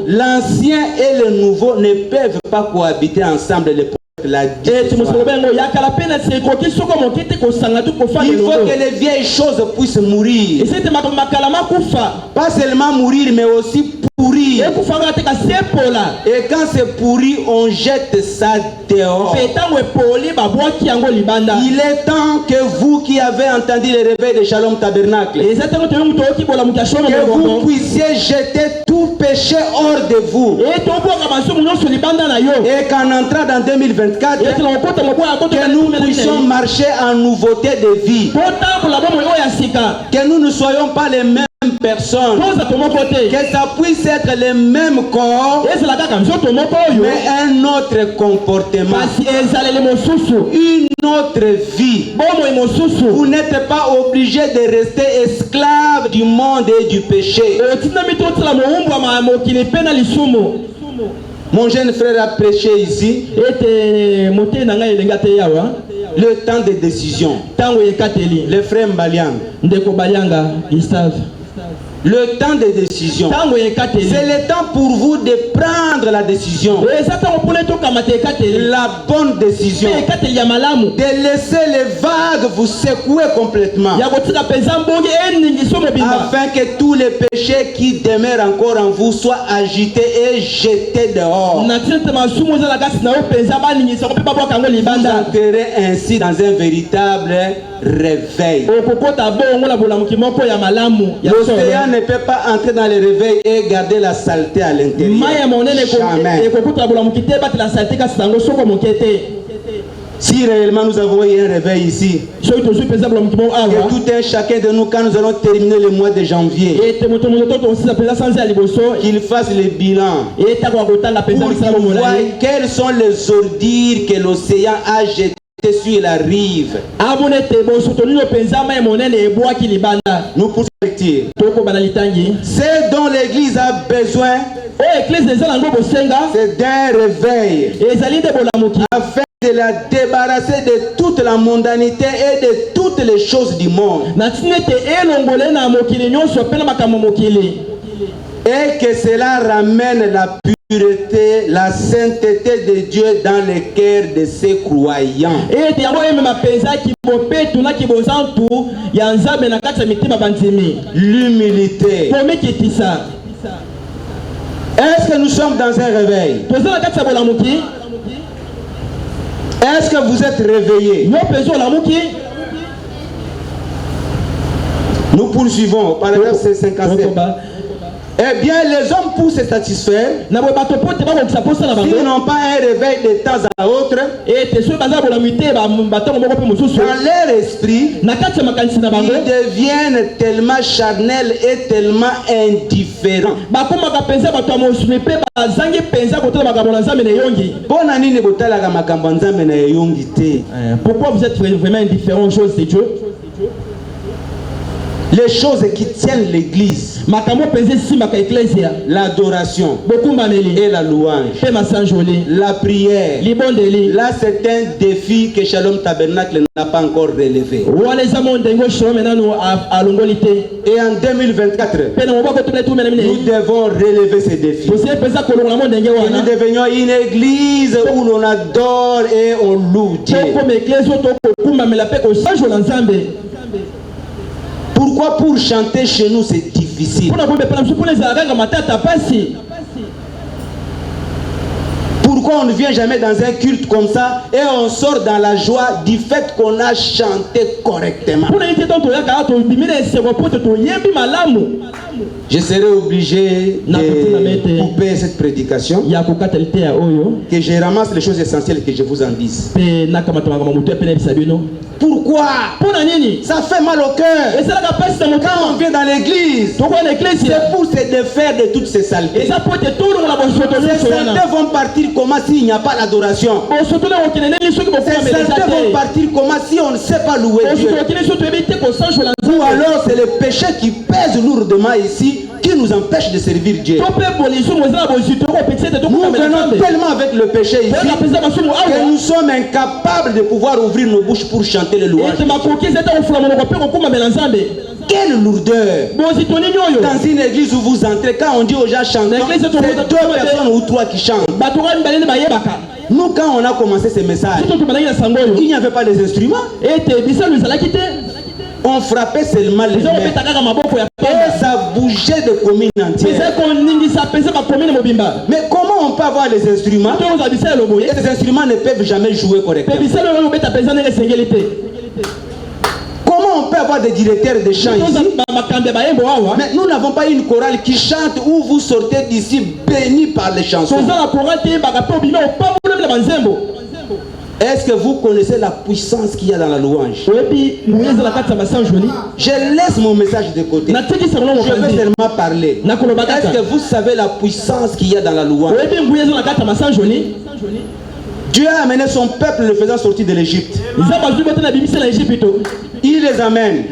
L'ancien et le nouveau ne peuvent pas cohabiter ensemble. Il faut que les vieilles choses puissent mourir. Pas seulement mourir, mais aussi pourrir. Et quand c'est pourri, on jette ça dehors. Il est temps que vous qui avez entendu le réveil de Shalom Tabernacle, que vous puissiez jeter tout péché hors de vous. Et qu'en entrant dans 2024, que nous puissions marcher en nouveauté de vie. Que nous ne soyons pas les mêmes personnes. Que ça puisse être le même corps, mais un autre comportement, une autre vie. Vous n'êtes pas obligé de rester esclave du monde et du péché. Mon jeune frère a prêché ici le temps de décision. Le frère Mbaliang. Le temps de décision. C'est le temps pour vous de prendre la décision. La bonne décision. De laisser les vagues vous secouer complètement. Afin que tous les péchés qui demeurent encore en vous soient agités et jetés dehors. Vous entrerez ainsi dans un véritable réveil. L'océan ne peut pas entrer dans le réveil et garder la saleté à l'intérieur. Jamais. Si réellement nous avons eu un réveil ici, que tout un chacun de nous, quand nous allons terminer le mois de janvier, qu'il fasse le bilan pour qu'il voie quelles sont les ordures que l'océan a jetées sur la rive. Nous pouvons dire ce dont l'église a besoin, c'est d'un réveil afin de la débarrasser de toute la mondanité et de toutes les choses du monde, et que cela ramène la pureté, la sainteté de Dieu dans les cœurs de ses croyants. L'humilité. Est-ce que nous sommes dans un réveil? Est-ce que vous êtes réveillés? Nous poursuivons, paragraphe 57. Eh bien, les hommes, pour se satisfaire, s'ils n'ont pas un réveil de temps à autre, dans leur esprit, ils deviennent tellement charnels et tellement indifférents. Pourquoi vous êtes vraiment indifférents aux choses de Dieu? Les choses qui tiennent l'église, l'adoration et la louange, la prière. Là, c'est un défi que Shalom Tabernacle n'a pas encore relevé. Et en 2024, nous devons relever ces défis. Que nous devenions une église où l'on adore et on loue Dieu. Pourquoi pour chanter chez nous c'est difficile? Pourquoi on ne vient jamais dans un culte comme ça et on sort dans la joie du fait qu'on a chanté correctement? Je serai obligé de couper cette prédication, que je ramasse les choses essentielles que je vous en dise. Pourquoi? Ça fait mal au cœur. Quand on vient dans l'église, c'est pour se défaire de toutes ces saletés. Ces saletés vont partir comment s'il n'y a pas l'adoration? Ces saletés vont partir comment si on ne sait pas louer Dieu? Ou alors c'est le péché qui pèse lourdement ici, qui nous empêche de servir Dieu. Nous venons tellement avec le péché ici que nous sommes incapables de pouvoir ouvrir nos bouches pour chanter les louanges. Quelle lourdeur! Dans une église où vous entrez, quand on dit aux gens chantants, c'est 2 personnes ou 3 qui chantent. Nous, quand on a commencé ces messages, il n'y avait pas les instruments. On frappait seulement les mains. Et ça bougeait de communes entières. Mais comment on peut avoir les instruments et les instruments ne peuvent jamais jouer correctement? Comment on peut avoir des directeurs de chant ici? Mais nous n'avons pas une chorale qui chante où vous sortez d'ici béni par les chansons. Est-ce que vous connaissez la puissance qu'il y a dans la louange? Je laisse mon message de côté. Je vais seulement parler. Est-ce que vous savez la puissance qu'il y a dans la louange? Dieu a amené son peuple le faisant sortir de l'Égypte. Il les amène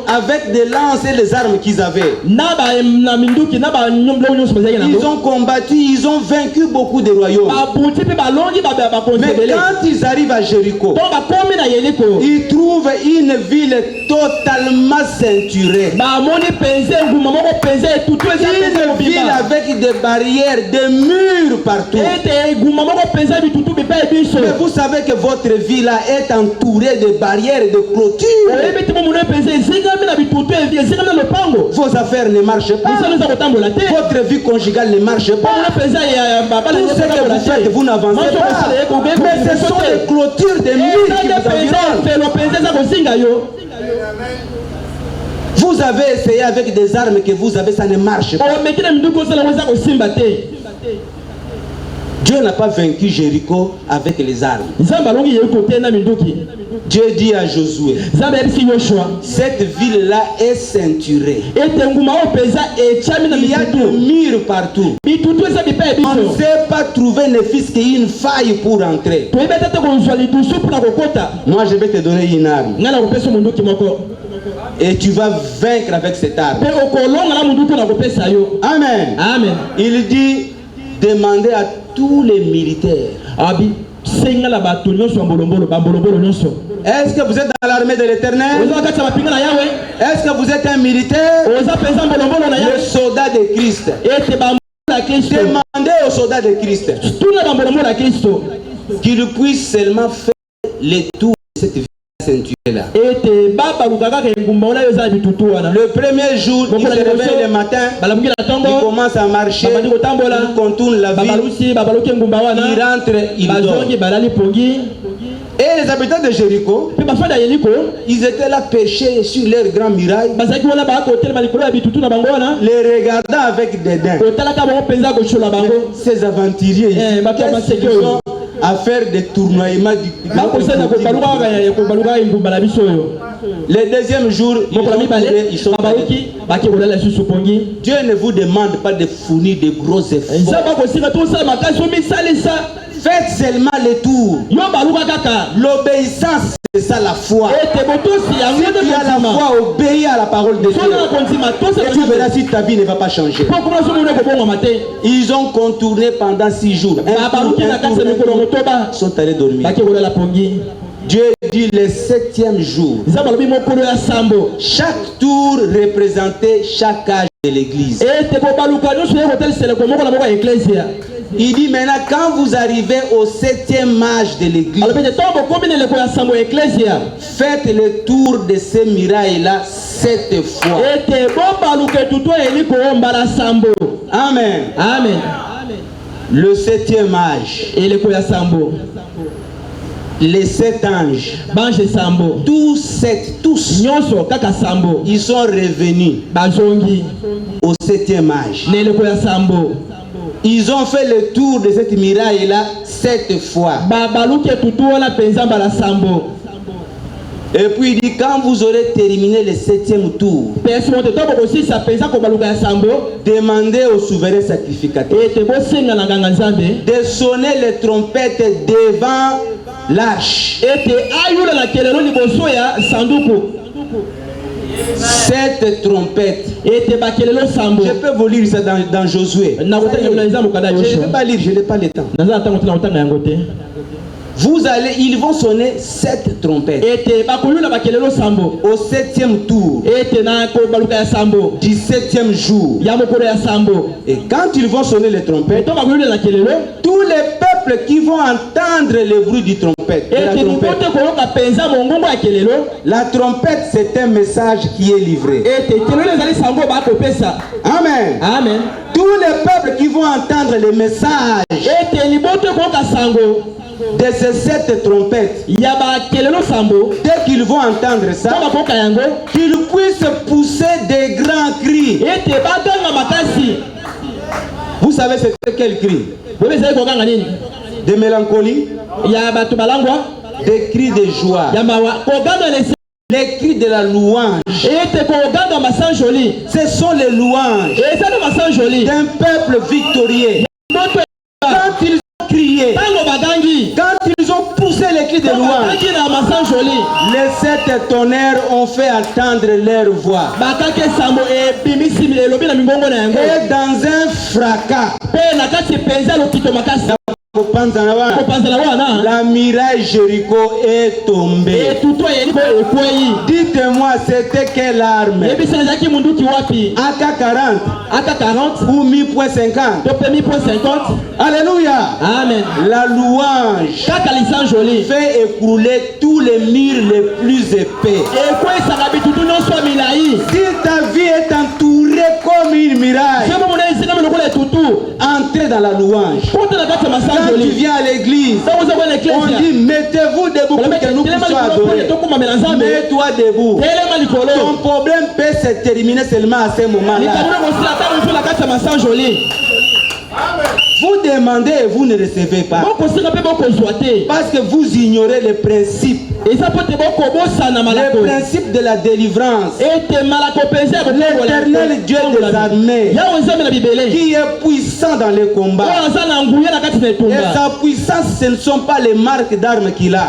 avec des lances et les armes qu'ils avaient. Ils ont combattu, ils ont vaincu beaucoup de royaumes. Mais quand ils arrivent à Jéricho, ils trouvent une ville totalement ceinturée. Une ville avec des barrières, des murs partout. Mais vous savez que votre ville là est entourée de barrières et de clôtures. Vos affaires ne marchent pas. Votre vie conjugale ne marche pas. Tout ce que vous faites, vous n'avancez pas. Mais ce sont les clôtures des murs qui vous environnent. Vous avez essayé avec des armes que vous avez, ça ne marche pas. Dieu n'a pas vaincu Jéricho avec les armes. Dieu dit à Josué, cette ville-là est ceinturée. Il y a des murs partout. On ne sait pas trouver ne fût-ce qu'une faille pour entrer. Moi, je vais te donner une arme. Et tu vas vaincre avec cette arme. Amen. Amen. Il dit, demandez à tous les militaires. Est-ce que vous êtes dans l'armée de l'Éternel? Est-ce que vous êtes un militaire? Le soldat de Christ. Demandez aux soldats de Christ qu'ils puissent seulement faire les tours de cette ceinture-là. Le premier jour, il se réveille le matin, il commence à marcher, il contourne la ville, il rentre, il dort. Et les habitants de Jéricho, ils étaient là perchés sur leur grand muraille, les regardant avec dédain. Ces aventuriers ici, ils ont à faire des tournoiements du le deuxième jour, ils sont Dieu ne vous demande pas de fournir de gros efforts. Faites seulement les tours. L'obéissance, c'est ça la foi. Si tu as la foi, obéis à la parole de Dieu. Et tu verras si ta vie ne va pas changer. Ils ont contourné pendant 6 jours. Ils sont allés dormir. Dieu dit le 7e jour. Chaque tour représentait chaque âge de l'église. Il dit maintenant, quand vous arrivez au 7e âge de l'église, faites le tour de ces murailles-là 7 fois. Amen. Amen. Le 7e âge. Les 7 anges, tous 7, tous, ils sont revenus au 7e âge. Ils ont fait le tour de cette muraille-là 7 fois. Et puis il dit, quand vous aurez terminé le 7e tour, demandez au souverain sacrificateur de sonner les trompettes devant l'arche. 7 trompettes. Je peux vous lire ça dans Josué. Je ne vais pas lire, je n'ai pas le temps. Ils vont sonner 7 trompettes. Au 7e tour du 7e jour. Et quand ils vont sonner les trompettes, tous les peuples qui vont entendre le bruit du trompette, la trompette, c'est un message qui est livré. Amen. Amen. Tous les peuples qui vont entendre le message de ces 7 trompettes, dès qu'ils vont entendre ça, qu'ils puissent pousser des grands cris. Vous savez c'est quel cri? De mélancolie, des cris de joie, les cris de la louange. Ce sont les louanges d'un peuple victorieux. Quand ils ont crié, quand ils ont poussé les cris de louange, les 7 tonnerres ont fait entendre leur voix. Et dans un fracas, la muraille Jéricho est tombée. Dites-moi, c'était quelle arme? AK-40 ou 1000.50? Alléluia. Amen. La louange fait écrouler tous les murs les plus épais. Si ta vie est entourée comme une muraille, entrez dans la louange. Quand tu viens à l'église, on dit mettez-vous debout pour que nous puissions adorer. Mets-toi debout. Ton problème peut se terminer seulement à ce moment-là. Vous demandez et vous ne recevez pas. Parce que vous ignorez les principes. Le principe de la délivrance. L'éternel Dieu des armées, qui est puissant dans les combats. Et sa puissance, ce ne sont pas les marques d'armes qu'il a.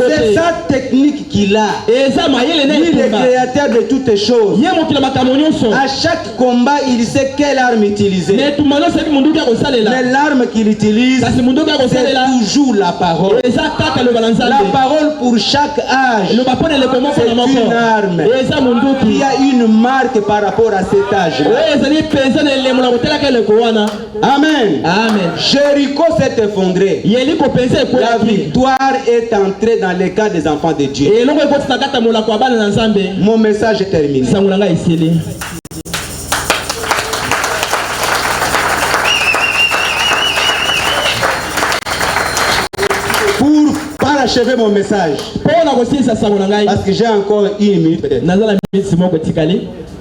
C'est sa technique qu'il a. Lui, le créateur de toutes choses. À chaque combat, il sait quelle arme utiliser. Mais l'arme qu'il utilise, c'est toujours la parole. La parole pour chaque âge, c'est une arme. Il y a une marque par rapport à cet âge. Amen. Amen. Jéricho s'est effondré. La victoire est entrée dans les cas des enfants de Dieu. Mon message est terminé. Pour parachever mon message, parce que j'ai encore une minute peut-être.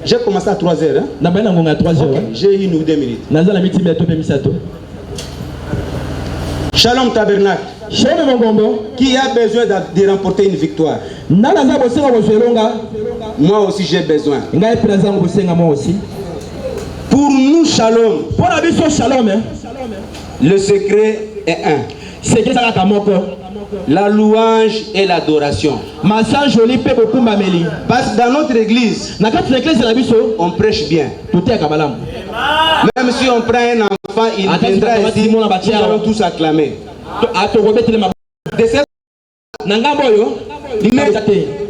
J'ai commencé à 3 heures. Hein? Okay. J'ai 1 ou 2 minutes. Shalom Tabernacle. Qui a besoin de remporter une victoire? Moi aussi j'ai besoin. Pour nous, Shalom. Le secret est un. La louange et l'adoration. Parce que dans notre église, on prêche bien. Même si on prend un enfant, il viendra ici, nous allons tous acclamer.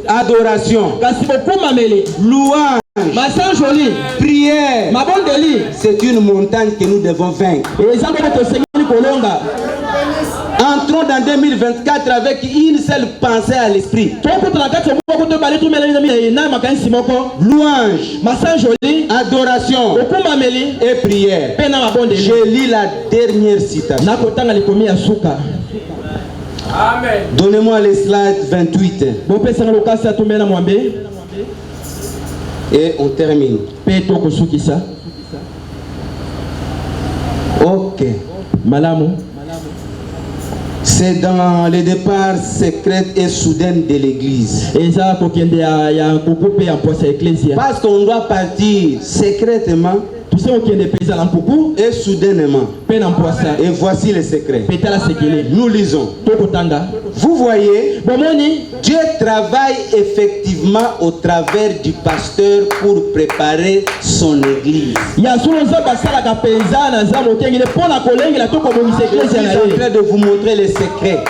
Adoration, louange, prière, c'est une montagne que nous devons vaincre. Entrons dans 2024 avec une seule pensée à l'esprit. Louange, adoration et prière. Je lis la dernière citation. Donnez-moi les slides 28. Et on termine. Ok. C'est dans le départ secret et soudain de l'église. Parce qu'on doit partir secrètement et soudainement. Et voici le secret. Nous lisons. Vous voyez, Dieu travaille effectivement au travers du pasteur pour préparer son église. Je suis en train de vous montrer les secrets.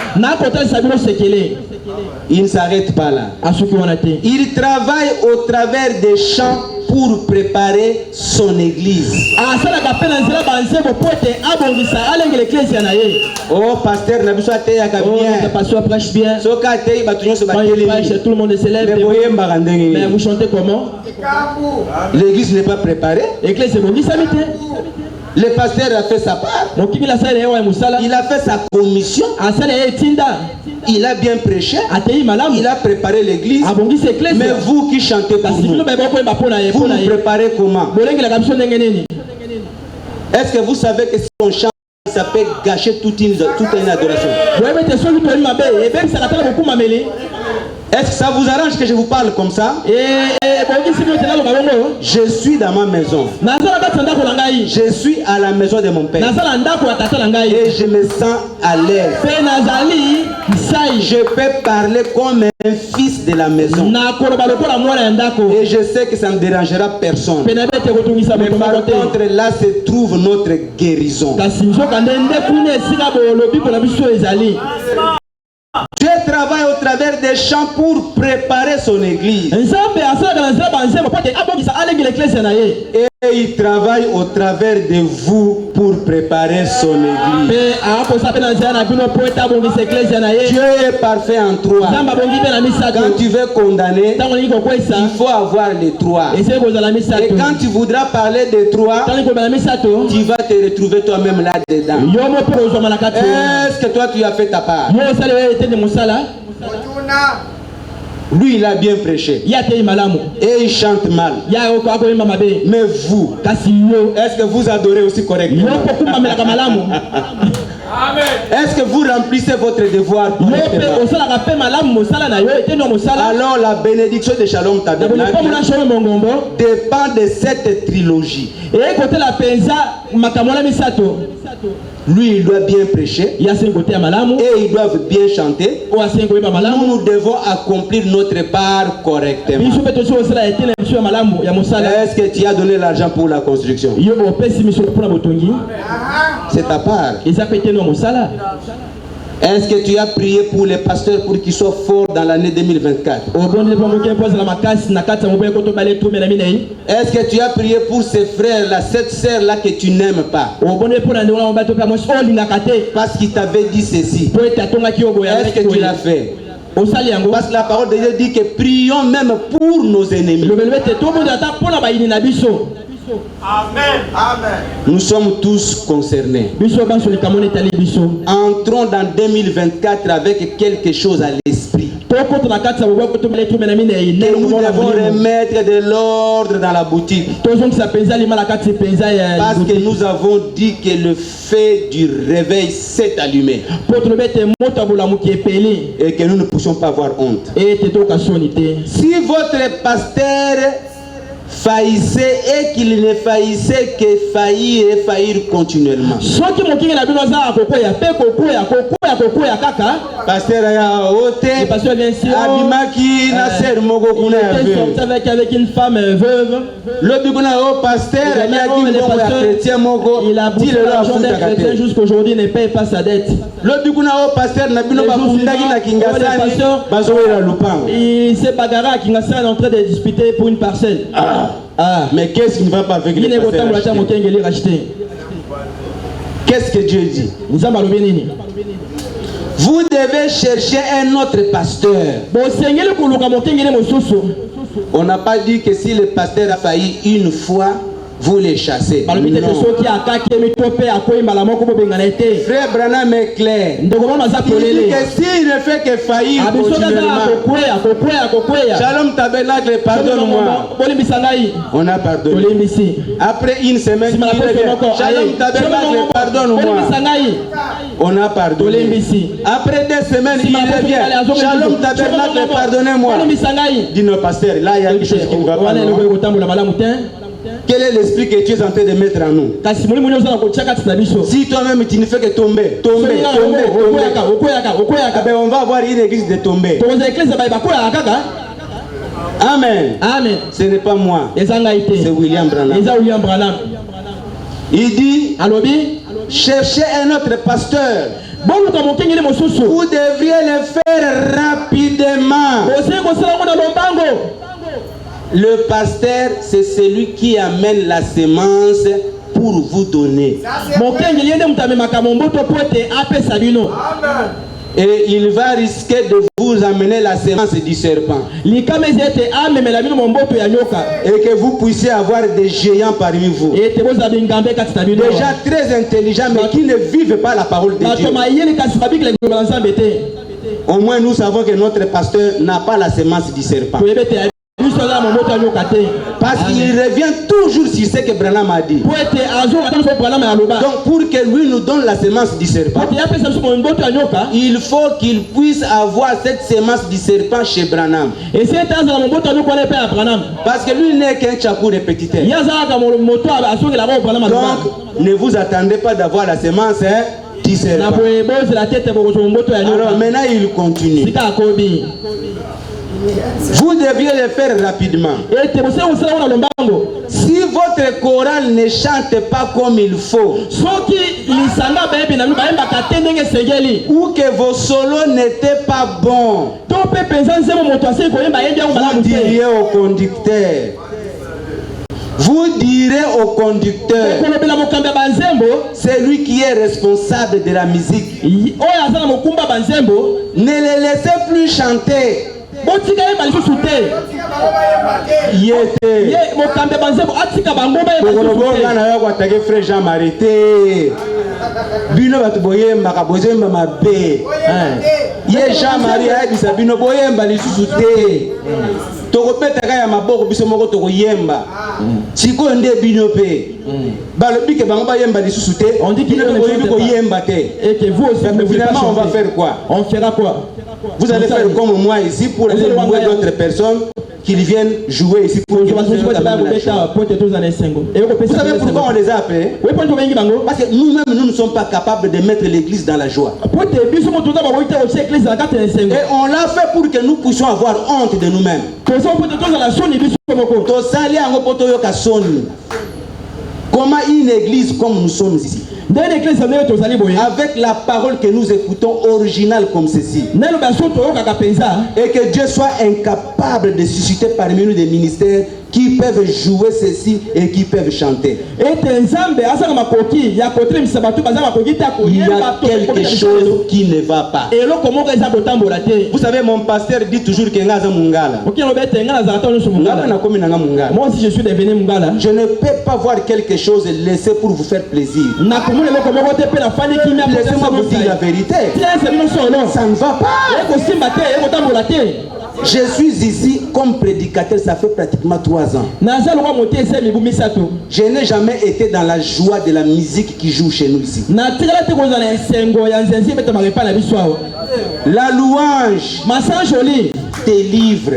Il ne s'arrête pas là. Il travaille au travers des chants pour préparer son église. Oh, pasteur, pasteur prêche bien. Tout le monde se lève. Mais vous chantez comment? L'église n'est pas préparée. Le pasteur a fait sa part. Il a fait sa commission. Il a bien prêché. Il a préparé l'église. Mais vous qui chantez pour nous, vous nous préparez comment? Est-ce que vous savez que si on chante, ça peut gâcher toute une adoration? Est-ce que ça vous arrange que je vous parle comme ça? Je suis dans ma maison. Je suis à la maison de mon père. Et je me sens à l'aise. Je peux parler comme un fils de la maison. Et je sais que ça ne dérangera personne. Mais par contre, là se trouve notre guérison. Dieu travaille au travers des chants pour préparer son église. Et il travaille au travers de vous pour préparer son église. Dieu est parfait en 3. Quand tu veux condamner, il faut avoir les 3. Et quand tu voudras parler des 3, tu vas te retrouver toi-même là-dedans. Est-ce que toi tu as fait ta part? Lui, il a bien prêché. Et il chante mal. Mais vous, est-ce que vous adorez aussi correctement? Est-ce que vous remplissez votre devoir correctement? Alors la bénédiction de Shalom Tabernacle dépend de cette trilogie. Lui, il doit bien prêcher et ils doivent bien chanter. Nous devons accomplir notre part correctement. Est-ce que tu as donné l'argent pour la construction? C'est ta part. Est-ce que tu as prié pour les pasteurs pour qu'ils soient forts dans l'année 2024? Est-ce que tu as prié pour ces frères-là, cette sœur-là que tu n'aimes pas? Parce qu'il t'avait dit ceci. Est-ce que tu l'as fait? Parce que la parole de Dieu dit que prions même pour nos ennemis. Amen. Amen. Nous sommes tous concernés. Entrons dans 2024 avec quelque chose à l'esprit. Nous devons remettre de l'ordre dans la boutique. Parce que nous avons dit que le feu du réveil s'est allumé. Et que nous ne pouvons pas avoir honte. Si votre pasteur faillissait et qu'il ne faillissait que faillir et faillir continuellement. Pasteur aya ote abimaki na ser moko kuna avec une femme veuve. Lobi kuna o pasteur ayaki mbongo ya chrétien moko. Il a bouffé l'argent d'un chrétien jusqu'aujourd'hui ne paye pas sa dette. Lobi kuna o pasteur na bino bakundaki na Kingasani bazowela lupango. Il s'est bagarré à Kingasani en train de disputer pour une parcelle. Mais qu'est-ce qui ne va pas avec les pasteurs? Qu'est-ce que Dieu dit? Vous devez chercher un autre pasteur. On n'a pas dit que si le pasteur a failli une fois, vous les chassez. Non. Frère Branham est clair. Il dit que s'il ne fait que faillir continuellement, Shalom Tabernacle, pardonne-moi. On a pardonné. Après une semaine, il revient. Shalom Tabernacle, pardonne-moi. On a pardonné. Après 2 semaines, il revient. Shalom Tabernacle, pardonnez-moi. Dis nos pasteurs, là il y a quelque chose qui ne va pas. Quel est l'esprit que tu es en train de mettre en nous? Si toi-même tu ne fais que tomber, on va avoir une église de tomber. Amen. Amen. Ce n'est pas moi. C'est William Branham. Il dit, cherchez un autre pasteur. Vous devriez le faire rapidement. Le pasteur, c'est celui qui amène la semence pour vous donner. Et il va risquer de vous amener la semence du serpent. Et que vous puissiez avoir des géants parmi vous. Déjà très intelligents, mais qui ne vivent pas la parole de Dieu. Au moins nous savons que notre pasteur n'a pas la semence du serpent. Parce qu'il revient toujours sur ce que Branham a dit. Donc pour que lui nous donne la semence du serpent, il faut qu'il puisse avoir cette semence du serpent chez Branham. Parce que lui n'est qu'un tchakou répétiteur. Donc ne vous attendez pas d'avoir la semence du serpent. Alors maintenant il continue. Vous deviez le faire rapidement. Si votre chorale ne chante pas comme il faut, ou que vos solos n'étaient pas bons, vous diriez au conducteur. Vous direz au conducteur, c'est lui qui est responsable de la musique. Ne le laissez plus chanter. Frère Jean-Marie bino batu boyemba ka bozemba mabe ye Jean-Marie a bisa bino boyemba lisusu te tokobetaka ya maboko biso moko tokoyemba sikoyo nde bino pe balobi ke bango bayemba lisusu te on dit qu'il ne koyemba te et que vous aussi finalement on va faire quoi? On fera quoi? Vous allez faire comme moi ici pour aller louer d'autres personnes qui viennent jouer ici pour que vous savez pourquoi on les a appelés? Parce que nous-mêmes nous ne sommes pas capables de mettre l'église dans la joie. Et on l'a fait pour que nous puissions avoir honte de nous-mêmes. Comment une église comme nous sommes ici, avec la parole que nous écoutons originale comme ceci, et que Dieu soit incapable de susciter parmi nous des ministères qui peuvent jouer ceci et qui peuvent chanter. Il y a quelque chose qui ne va pas. Vous savez, mon pasteur dit toujours que moi aussi je suis devenu Mungala. Je ne peux pas voir quelque chose et laisser pour vous faire plaisir. Laissez-moi vous dire la vérité. Ça ne va pas. Je suis ici comme prédicateur, ça fait pratiquement 3 ans. Je n'ai jamais été dans la joie de la musique qui joue chez nous ici. La louange délivre.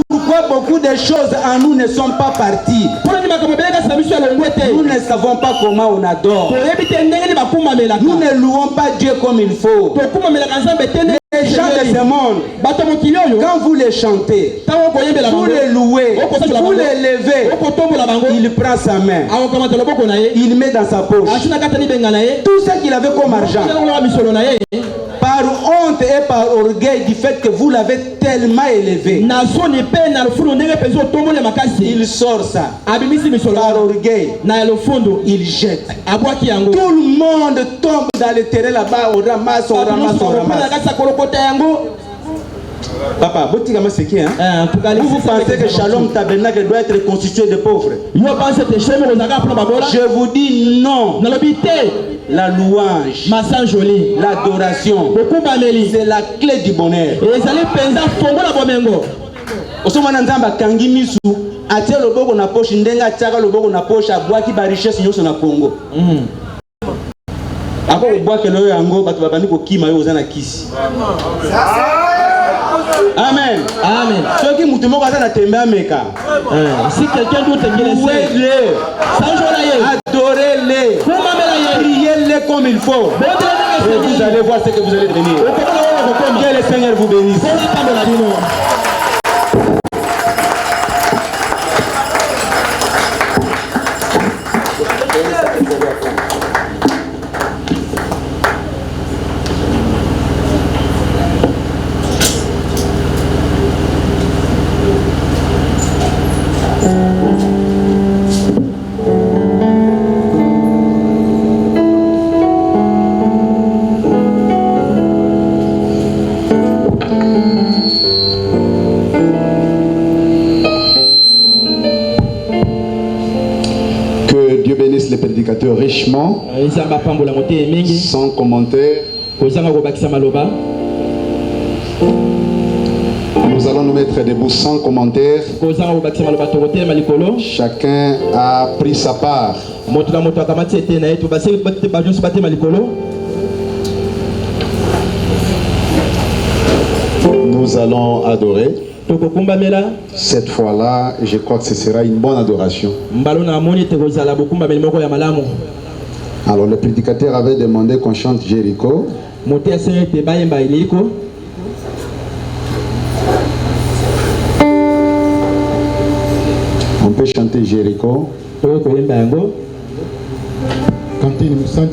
Pourquoi beaucoup de choses en nous ne sont pas parties? Nous ne savons pas comment on adore. Nous ne louons pas Dieu comme il faut. Les gens de ce monde, quand vous les chantez, vous les louez, vous les levez, il prend sa main, il met dans sa poche tout ce qu'il avait comme argent. Par honte et par orgueil du fait que vous l'avez tellement élevé, il sort ça. Par orgueil, il jette. Tout le monde tombe dans le terrain là-bas, on ramasse, on ramasse, on ramasse. Papa, vous pensez que Shalom Tabernacle doit être constitué de pauvres? Je vous dis non. La louange, l'adoration, c'est la clé du bonheur. Osomana nzamba kangi misu atie loboko na poche ndenga tiaka loboko na poche abwaki ba richesse nyonso na Congo. Ako obwake loyo yango bato babandi ko kima yo ozana kisi. Amen. Amen. Ceux qui mutu moko azana tembe ameka. Si quelqu'un d'autre est blessé, adorez-les. Priez-les comme il faut. Et vous allez voir ce que vous allez devenir. Que le Seigneur vous bénisse. Richement, sans commentaire. Nous allons nous mettre debout sans commentaire. Chacun a pris sa part. Nous allons adorer. Cette fois-là, je crois que ce sera une bonne adoration. Alors le prédicateur avait demandé qu'on chante Jéricho. On peut chanter Jéricho. Quand il nous sent